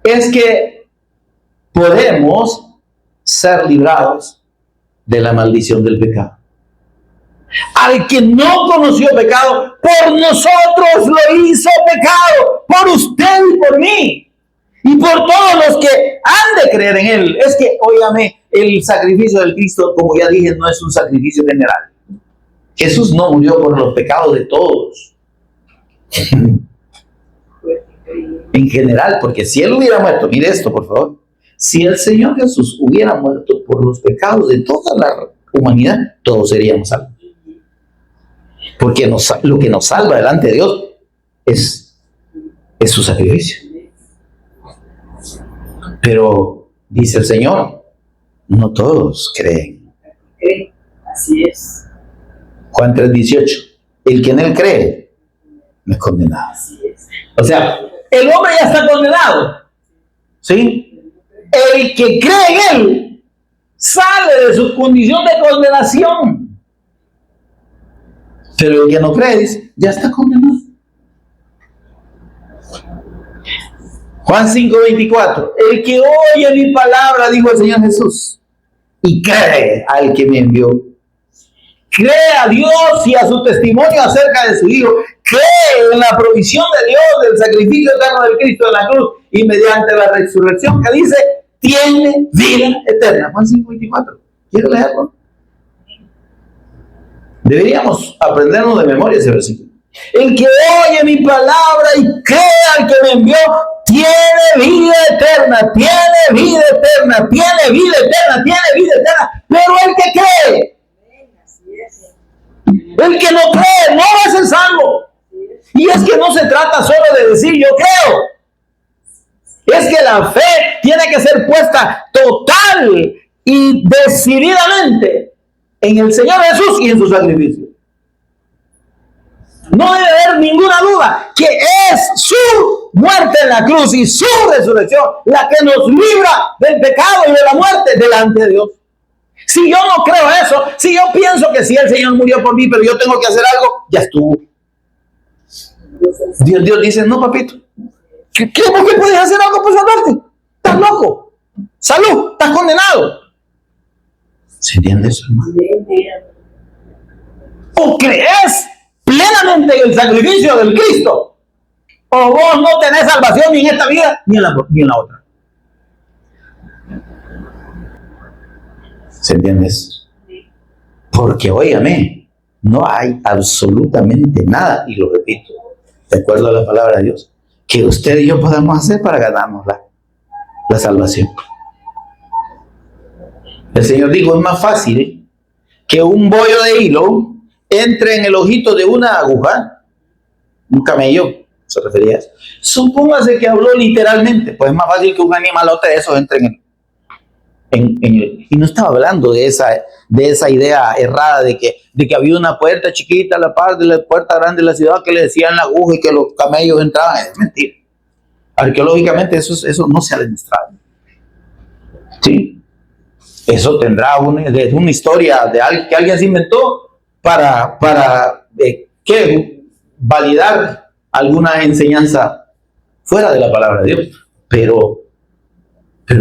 es que podemos ser librados de la maldición del pecado. Al que no conoció pecado, por nosotros lo hizo pecado, por usted y por mí, y por todos los que han de creer en Él. Es que, óigame, el sacrificio del Cristo, como ya dije, no es un sacrificio general. Jesús no murió por los pecados de todos. En general, porque si Él hubiera muerto, mire esto, por favor. Si el Señor Jesús hubiera muerto por los pecados de toda la humanidad, todos seríamos salvos. Porque lo que nos salva delante de Dios es su sacrificio. Pero, dice el Señor, no todos creen. Así es. Juan 3:18. El que en Él cree no es condenado. Así es. O sea, el hombre ya está condenado. ¿Sí? El que cree en Él sale de su condición de condenación. Pero el que no cree, dice, ya está condenado. Juan 5:24. El que oye mi palabra, dijo el Señor Jesús, y cree al que me envió. Cree a Dios y a su testimonio acerca de su Hijo. Cree en la provisión de Dios, del sacrificio eterno del Cristo en la cruz y mediante la resurrección que dice, tiene vida eterna. Juan 5:24. ¿Quiere leerlo? Deberíamos aprendernos de memoria ese versículo. El que oye mi palabra y cree al que me envió, tiene vida eterna, tiene vida eterna, tiene vida eterna, tiene vida eterna. Pero el que cree, el que no cree, no va a ser salvo. Y es que no se trata solo de decir yo creo. Es que la fe tiene que ser puesta total y decididamente en el Señor Jesús y en su sacrificio. No debe haber ninguna duda que es su muerte en la cruz y su resurrección la que nos libra del pecado y de la muerte delante de Dios. Si yo no creo eso, si yo pienso que si el Señor murió por mí, pero yo tengo que hacer algo, ya estuvo. Dios dice, no, papito. ¿Por qué puedes hacer algo por salvarte? Estás loco. Salud, estás condenado. ¿Se entiende eso, hermano? ¿O crees plenamente en el sacrificio del Cristo? ¿O vos no tenés salvación ni en esta vida ni en la otra? ¿Se entiende eso? Porque, óigame, no hay absolutamente nada, y lo repito, de acuerdo a la palabra de Dios, que usted y yo podamos hacer para ganarnos la salvación. El Señor dijo, es más fácil que un bollo de hilo entre en el ojito de una aguja, un camello, se refería a eso. Supóngase que habló literalmente, pues es más fácil que un animalote de esos entre en el... Y no estaba hablando de esa idea errada de que había una puerta chiquita a la par de la puerta grande de la ciudad que le decían la aguja y que los camellos entraban. Es mentira. Arqueológicamente eso no se ha demostrado. ¿Sí? Eso tendrá una historia de que alguien se inventó para validar alguna enseñanza fuera de la palabra de Dios. Pero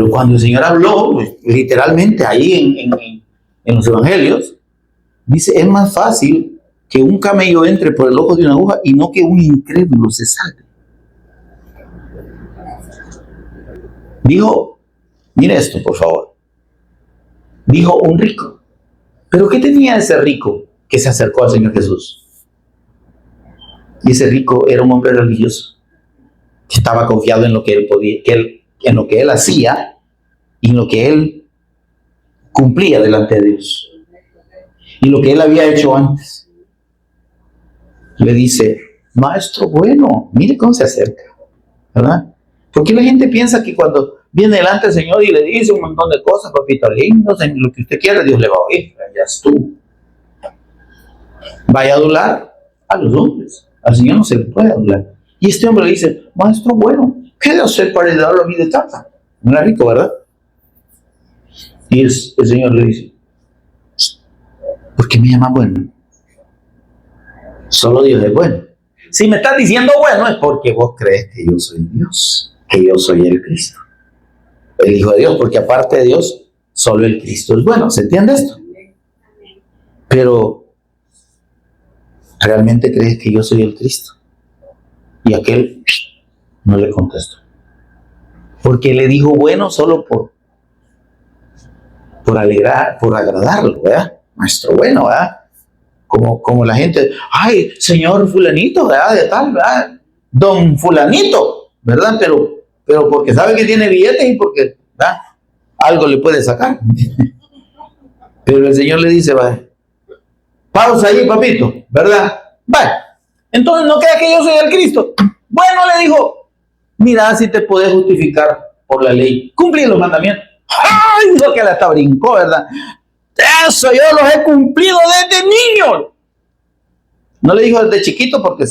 cuando el Señor habló, pues, literalmente ahí en los evangelios, dice, es más fácil que un camello entre por el ojo de una aguja y no que un incrédulo se salve. Dijo, mire esto por favor, dijo un rico. ¿Pero qué tenía ese rico que se acercó al Señor Jesús? Y ese rico era un hombre religioso que estaba confiado en lo que él podía, en lo que él hacía y en lo que él cumplía delante de Dios y lo que él había hecho antes. Le dice, maestro bueno, mire cómo se acerca, ¿verdad? Porque la gente piensa que cuando viene delante del Señor y le dice un montón de cosas, papito lindo, lo que usted quiera, Dios le va a oír. Ya es tú. Vaya a adular a los hombres. Al Señor no se le puede adular. Y este hombre le dice, maestro bueno, ¿qué debo hacer para heredar la vida eterna? No era rico, ¿verdad? Y el Señor le dice, ¿por qué me llama bueno? Solo Dios es bueno. Si me estás diciendo bueno es porque vos crees que yo soy Dios, que yo soy el Cristo, el Hijo de Dios, porque aparte de Dios, solo el Cristo es bueno. ¿Se entiende esto? Pero, ¿realmente crees que yo soy el Cristo? Y aquel no le contestó. Porque le dijo bueno solo por alegrar, por agradarlo, ¿verdad? Maestro bueno, ¿verdad? Como la gente, ay, señor fulanito, ¿verdad? De tal, ¿verdad? Don fulanito, ¿verdad? Pero porque sabe que tiene billetes y porque, ¿verdad? Algo le puede sacar. Pero el Señor le dice, va, pausa ahí, papito, ¿verdad? Va, entonces no creas que yo soy el Cristo. Bueno, le dijo, mira si te puedes justificar por la ley. Cumplir los mandamientos. ¡Ay! Dijo que hasta brincó, ¿verdad? Eso yo los he cumplido desde niño. No le dijo desde chiquito porque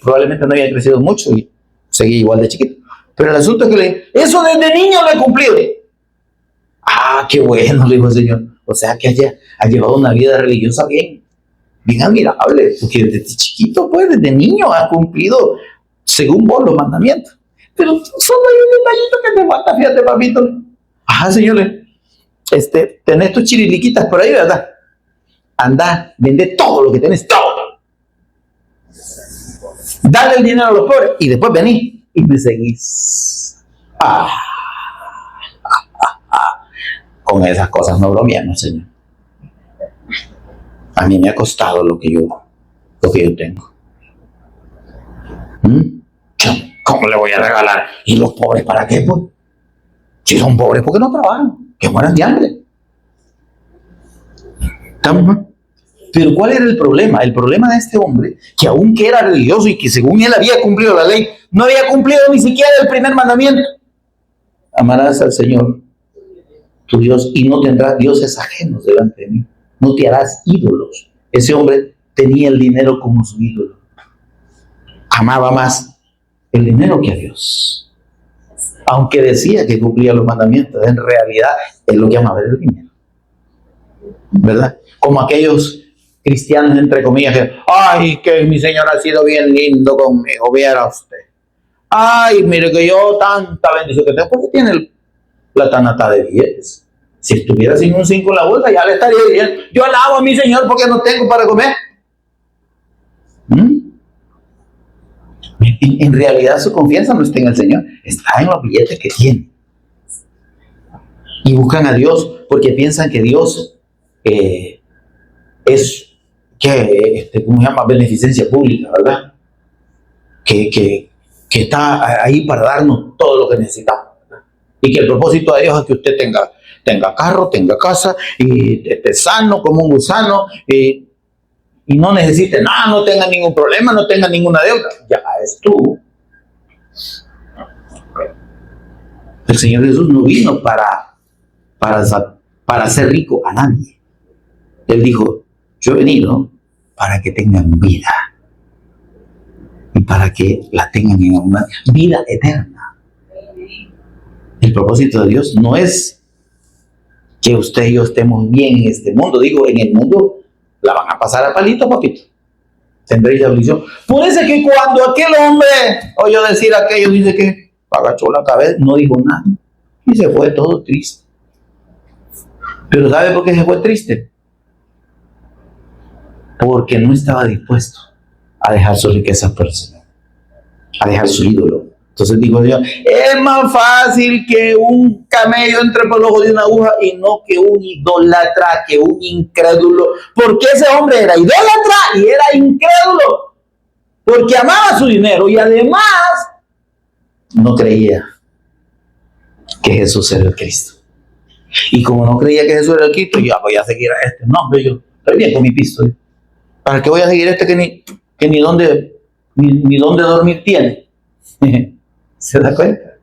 probablemente no había crecido mucho y seguía igual de chiquito. Pero el asunto es que eso desde niño lo he cumplido. Ah, qué bueno, le dijo el Señor. O sea que ha llevado una vida religiosa bien admirable, porque desde chiquito, pues, desde niño ha cumplido según vos los mandamientos. Pero solo hay un detallito que te falta, fíjate, papito. Ajá, señores. Tenés tus chiriliquitas por ahí, ¿verdad? Anda, vende todo lo que tenés, todo. Dale el dinero a los pobres y después venís y me seguís. Con esas cosas no bromeamos, Señor. A mí me ha costado lo que yo tengo. ¿Cómo le voy a regalar? ¿Y los pobres para qué? Pues? Si son pobres, ¿por qué no trabajan? Que mueran de hambre. ¿Estamos mal? Pero ¿cuál era el problema? El problema de este hombre, que aunque era religioso y que según él había cumplido la ley, no había cumplido ni siquiera el primer mandamiento. Amarás al Señor, tu Dios, y no tendrás dioses ajenos delante de mí. No te harás ídolos. Ese hombre tenía el dinero como su ídolo. Amaba más el dinero que a Dios. Aunque decía que cumplía los mandamientos, en realidad él lo que amaba era el dinero. ¿Verdad? Como aquellos cristianos, entre comillas, que, ay, que mi Señor ha sido bien lindo conmigo, viera usted. Ay, mire que yo tanta bendición que tengo, porque tiene la tanata de billetes. Si estuviera sin un 5 en la bolsa, ya le estaría diciendo, yo alabo a mi Señor porque no tengo para comer. En realidad su confianza no está en el Señor, está en los billetes que tiene. Y buscan a Dios porque piensan que Dios es, ¿cómo se llama? Beneficencia pública, ¿verdad? Que está ahí para darnos todo lo que necesitamos, ¿verdad? Y que el propósito de Dios es que usted tenga carro, tenga casa, y esté sano como un gusano, y no necesite nada, no tenga ningún problema, no tenga ninguna deuda. Ya es tú. El Señor Jesús no vino para hacer rico a nadie. Él dijo, yo he venido para que tengan vida y para que la tengan en una vida eterna. El propósito de Dios no es que usted y yo estemos bien en este mundo. Digo, en el mundo la van a pasar a palito, papito. Tendréis aflicción. Por eso es que cuando aquel hombre oyó decir aquello, dice que agachó la cabeza, no dijo nada y se fue todo triste. Pero ¿sabe por qué se fue triste? Porque no estaba dispuesto a dejar sus riquezas por el Señor, a dejar su ídolo. Entonces dijo Dios, es más fácil que un camello entre por el ojo de una aguja y no que un idólatra, que un incrédulo. Porque ese hombre era idólatra y era incrédulo. Porque amaba su dinero y además no creía que Jesús era el Cristo. Y como no creía que Jesús era el Cristo, yo voy a seguir a este. No, hombre, yo estoy bien con mi pisto. ¿Para qué voy a seguir a este que ni dónde dormir tiene? ¿Se da cuenta?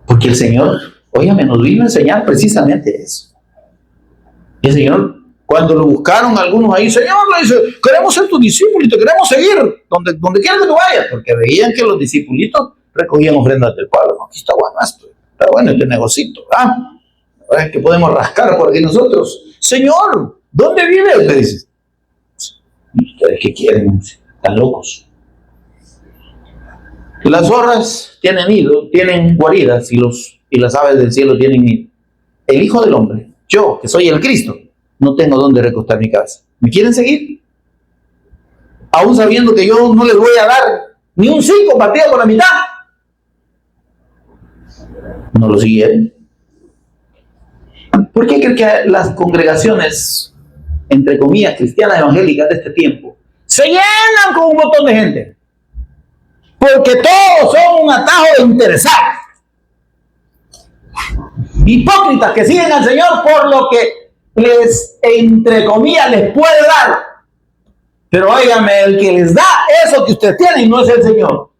Porque el Señor, óyame, nos vino a enseñar precisamente eso. Y el Señor, cuando lo buscaron algunos ahí, Señor, le dice, queremos ser tus discípulos y te queremos seguir donde quieras que tú vayas, porque veían que los discipulitos recogían ofrendas del pueblo. No, aquí está bueno esto, está bueno este negocito. Es que podemos rascar por aquí nosotros. Señor, ¿dónde vives? Le dice. ¿Ustedes qué quieren? Están locos. Las zorras tienen nido, tienen guaridas y las aves del cielo tienen nido. El Hijo del Hombre, yo que soy el Cristo, no tengo dónde recostar mi cabeza. ¿Me quieren seguir? Aún sabiendo que yo no les voy a dar ni un 5 partido por la mitad. No lo siguieron. ¿Por qué creen que las congregaciones, entre comillas, cristianas evangélicas de este tiempo, se llenan con un montón de gente? Porque todos son un atajo de interesados. Hipócritas que siguen al Señor por lo que les, entre comillas, les puede dar. Pero óigame, el que les da eso que ustedes tienen no es el Señor.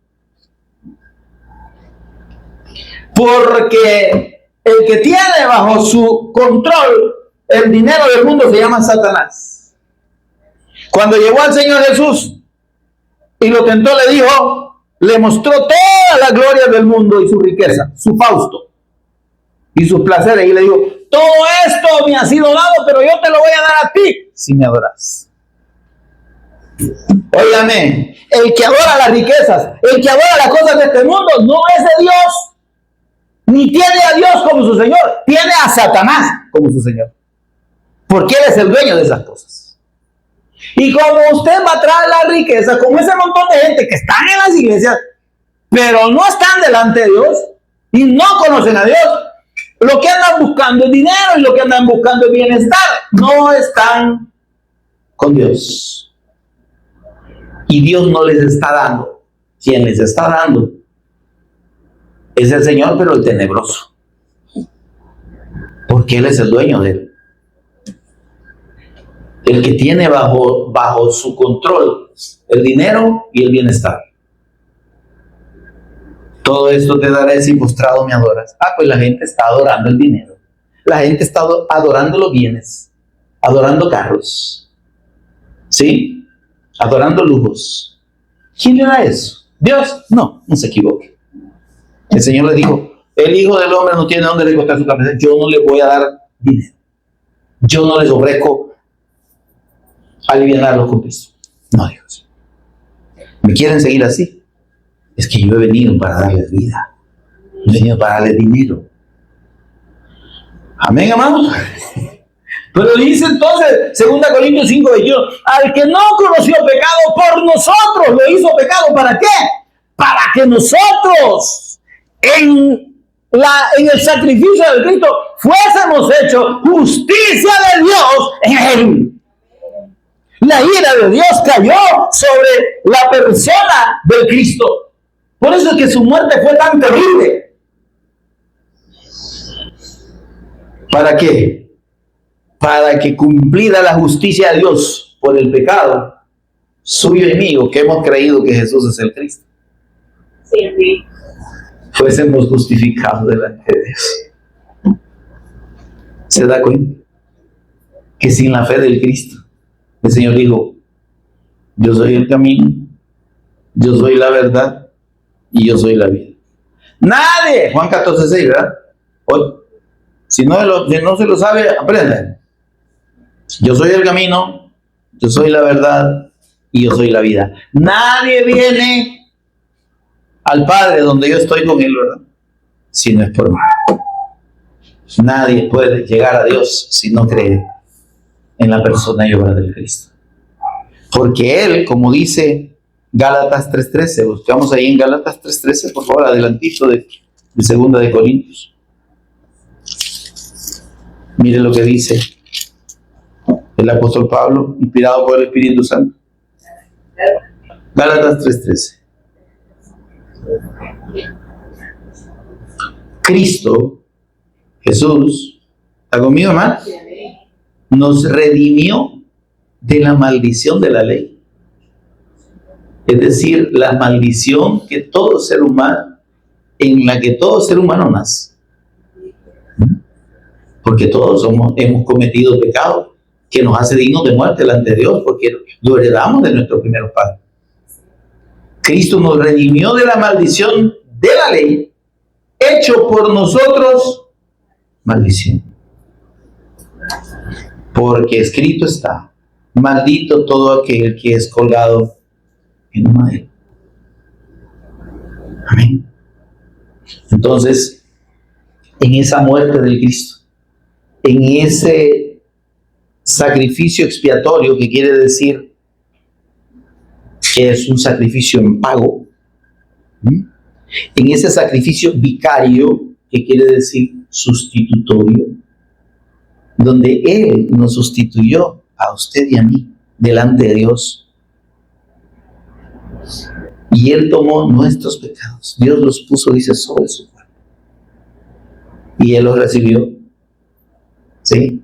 Porque el que tiene bajo su control el dinero del mundo se llama Satanás. Cuando llegó al Señor Jesús y lo tentó, le dijo, le mostró toda la gloria del mundo y su riqueza, su Fausto y sus placeres, y le dijo, todo esto me ha sido dado, pero yo te lo voy a dar a ti si me adoras. Óigame, el que adora las riquezas, el que adora las cosas de este mundo, no es de Dios. Ni tiene a Dios como su Señor, tiene a Satanás como su Señor. Porque Él es el dueño de esas cosas. Y como usted va a traer la riqueza, como ese montón de gente que están en las iglesias, pero no están delante de Dios y no conocen a Dios, lo que andan buscando es dinero y lo que andan buscando es bienestar. No están con Dios. Y Dios no les está dando. Quien les está dando es el Señor, pero el tenebroso. Porque Él es el dueño de él. El que tiene bajo su control el dinero y el bienestar. Todo esto te daré si postrado me adoras. Pues la gente está adorando el dinero. La gente está adorando los bienes. Adorando carros. ¿Sí? Adorando lujos. ¿Quién le da eso? ¿Dios? No se equivoque. El Señor le dijo, el Hijo del Hombre no tiene dónde recostar su cabeza. Yo no le voy a dar dinero. Yo no les ofrezco aliviarlos con Cristo. No, Dios. ¿Me quieren seguir así? Es que yo he venido para darles vida. He venido para darles dinero. Amén, amados. Pero dice entonces, 2 Corintios 5:21, al que no conoció pecado por nosotros, lo hizo pecado. ¿Para qué? Para que nosotros en el sacrificio de Cristo fuésemos hechos justicia de Dios en él. La ira de Dios cayó sobre la persona del Cristo. Por eso es que su muerte fue tan terrible. ¿Para qué? Para que cumplida la justicia de Dios por el pecado suyo y mío, que hemos creído que Jesús es el Cristo. Sí. Fuésemos justificados delante de Dios. ¿Se da cuenta? Que sin la fe del Cristo, el Señor dijo, yo soy el camino, yo soy la verdad y yo soy la vida. Nadie, Juan 14:6, ¿verdad? Hoy, si no se lo sabe, aprenda. Yo soy el camino, yo soy la verdad y yo soy la vida. Nadie viene al Padre donde yo estoy con Él, ¿verdad? Si no es por mí. Nadie puede llegar a Dios si no cree en la persona y obra del Cristo. Porque Él, como dice Gálatas 3:13, buscamos ahí en Gálatas 3:13, por favor, adelantito de 2 de Corintios. Mire lo que dice el apóstol Pablo, inspirado por el Espíritu Santo. Gálatas 3:13. Cristo, Jesús, ¿está conmigo, hermano? Nos redimió de la maldición de la ley. Es decir, la maldición que todo ser humano, en la que todo ser humano nace. Porque todos hemos cometido pecados que nos hace dignos de muerte delante de Dios, porque lo heredamos de nuestros primeros padres. Cristo nos redimió de la maldición de la ley, hecho por nosotros maldición. Porque escrito está, maldito todo aquel que es colgado en un madero. Amén. Entonces, en esa muerte del Cristo, en ese sacrificio expiatorio, que quiere decir que es un sacrificio en pago, en ese sacrificio vicario, que quiere decir sustitutorio, donde Él nos sustituyó a usted y a mí delante de Dios, y Él tomó nuestros pecados, Dios los puso, dice, sobre su cuerpo, y Él los recibió. ¿Sí?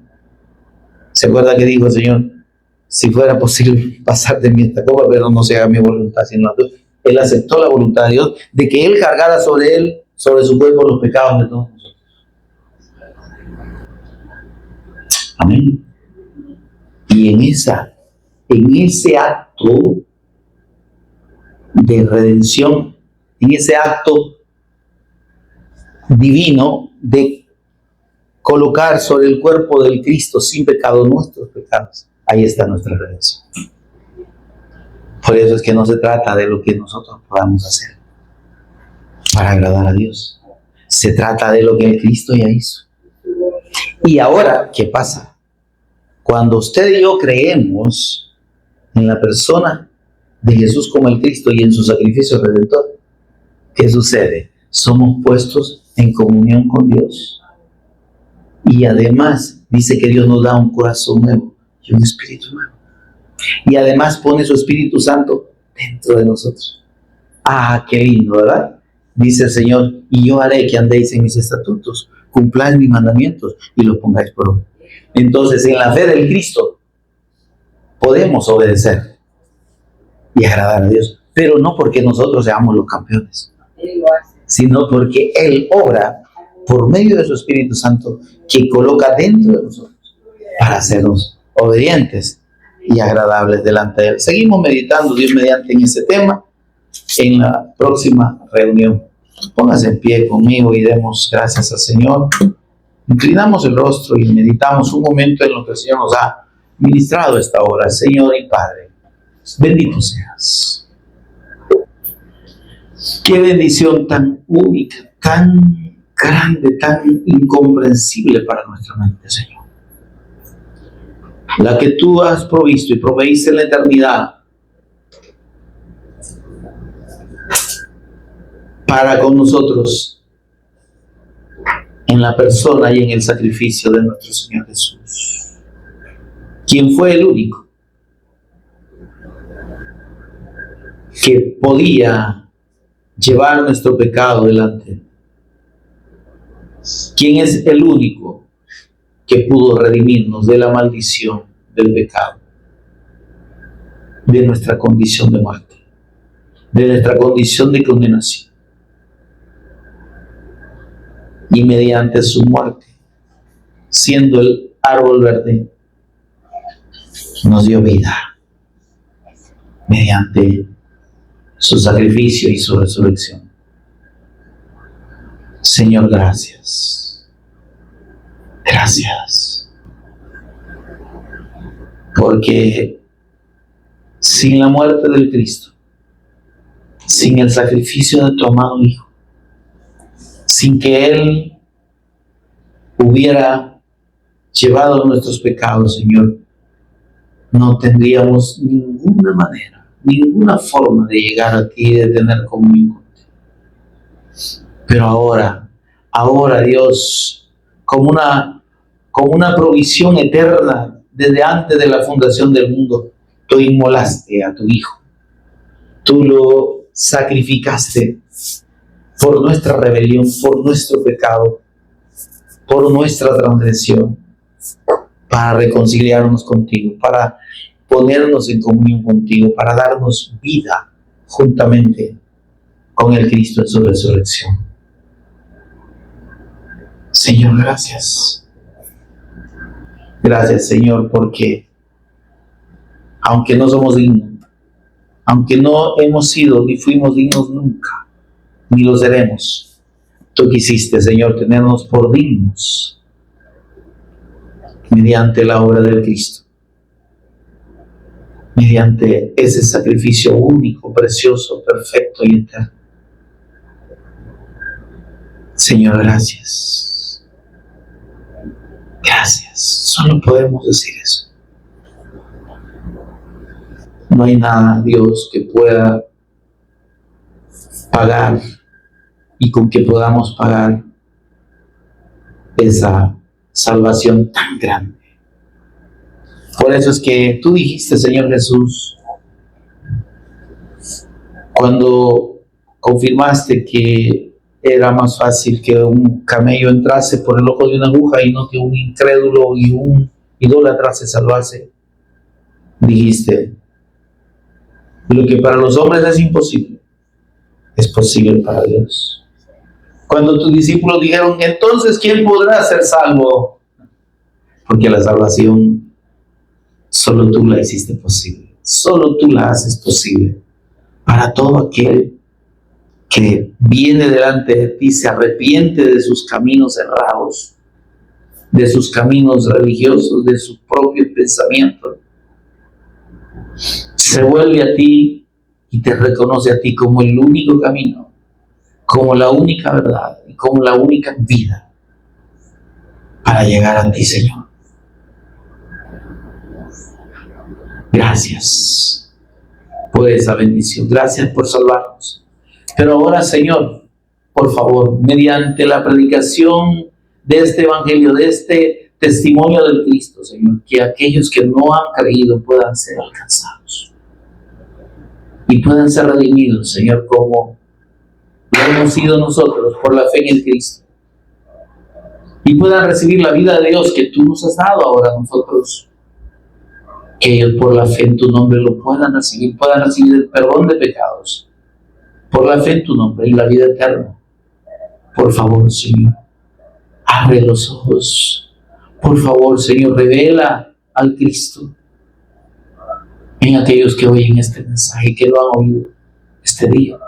¿Se acuerda que dijo el Señor? Si fuera posible pasar de mí esta copa, pero no se haga mi voluntad sino la tuya. Él aceptó la voluntad de Dios de que Él cargara sobre Él, sobre su cuerpo, los pecados de todos nosotros. Amén. Y en ese acto de redención, en ese acto divino de colocar sobre el cuerpo del Cristo sin pecado nuestros pecados, ahí está nuestra redención. Por eso es que no se trata de lo que nosotros podamos hacer para agradar a Dios. Se trata de lo que el Cristo ya hizo. Y ahora, ¿qué pasa? Cuando usted y yo creemos en la persona de Jesús como el Cristo y en su sacrificio redentor, ¿qué sucede? Somos puestos en comunión con Dios. Y además dice que Dios nos da un corazón nuevo y un espíritu nuevo. Y además pone su Espíritu Santo dentro de nosotros. Ah, qué lindo, ¿verdad? Dice el Señor, y yo haré que andéis en mis estatutos, cumpláis mis mandamientos y los pongáis por obra. Entonces, en la fe del Cristo podemos obedecer y agradar a Dios, pero no porque nosotros seamos los campeones, sino porque Él obra por medio de su Espíritu Santo que coloca dentro de nosotros para hacernos obedientes y agradables delante de Él. Seguimos meditando, Dios mediante, en ese tema en la próxima reunión. Póngase en pie conmigo y demos gracias al Señor. Inclinamos el rostro y meditamos un momento en lo que el Señor nos ha ministrado esta hora. Señor y Padre, bendito seas. Qué bendición tan única, tan grande, tan incomprensible para nuestra mente, Señor. La que tú has provisto y proveíste en la eternidad para con nosotros en la persona y en el sacrificio de nuestro Señor Jesús, quien fue el único que podía llevar nuestro pecado delante, quien es el único que pudo redimirnos de la maldición del pecado, de nuestra condición de muerte, de nuestra condición de condenación. Y mediante su muerte, siendo el árbol verde, nos dio vida. Mediante su sacrificio y su resurrección. Señor, gracias. Gracias. Porque sin la muerte del Cristo, sin el sacrificio de tu amado Hijo, sin que Él hubiera llevado nuestros pecados, Señor, no tendríamos ninguna manera, ninguna forma de llegar a ti y de tener comunión contigo. Pero ahora Dios, como una provisión eterna desde antes de la fundación del mundo, tú inmolaste a tu Hijo. Tú lo sacrificaste por nuestra rebelión, por nuestro pecado, por nuestra transgresión, para reconciliarnos contigo, para ponernos en comunión contigo, para darnos vida juntamente con el Cristo en su resurrección. Señor, gracias. Gracias, Señor, porque aunque no somos dignos, aunque no hemos sido ni fuimos dignos nunca, ni lo seremos, tú quisiste, Señor, tenernos por dignos mediante la obra del Cristo, mediante ese sacrificio único, precioso, perfecto y eterno. Señor, gracias. Gracias. Solo podemos decir eso. No hay nada, Dios, que pueda pagar y con que podamos pagar esa salvación tan grande. Por eso es que tú dijiste, Señor Jesús, cuando confirmaste que era más fácil que un camello entrase por el ojo de una aguja y no que un incrédulo y un idólatra se salvase, dijiste, lo que para los hombres es imposible, es posible para Dios. Cuando tus discípulos dijeron, entonces, ¿quién podrá ser salvo? Porque la salvación solo tú la hiciste posible. Solo tú la haces posible para todo aquel que viene delante de ti, se arrepiente de sus caminos errados, de sus caminos religiosos, de sus propios pensamientos. se vuelve a ti y te reconoce a ti como el único camino, como la única verdad y como la única vida para llegar a ti, Señor. Gracias por esa bendición. Gracias por salvarnos. Pero ahora, Señor, por favor, mediante la predicación de este evangelio, de este testimonio del Cristo, Señor, que aquellos que no han creído puedan ser alcanzados y puedan ser redimidos, Señor, como lo hemos sido nosotros por la fe en el Cristo, y puedan recibir la vida de Dios que tú nos has dado ahora a nosotros, que ellos por la fe en tu nombre lo puedan recibir el perdón de pecados por la fe en tu nombre y la vida eterna. Por favor, Señor, abre los ojos. Por favor, Señor, revela al Cristo en aquellos que oyen este mensaje, que lo han oído este día.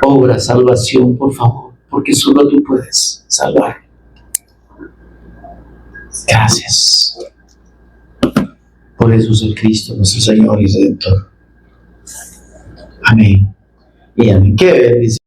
Obra salvación, por favor, porque solo tú puedes salvar. Gracias por Jesús el Cristo, nuestro Señor y Redentor. Amén y amén. Qué bendición.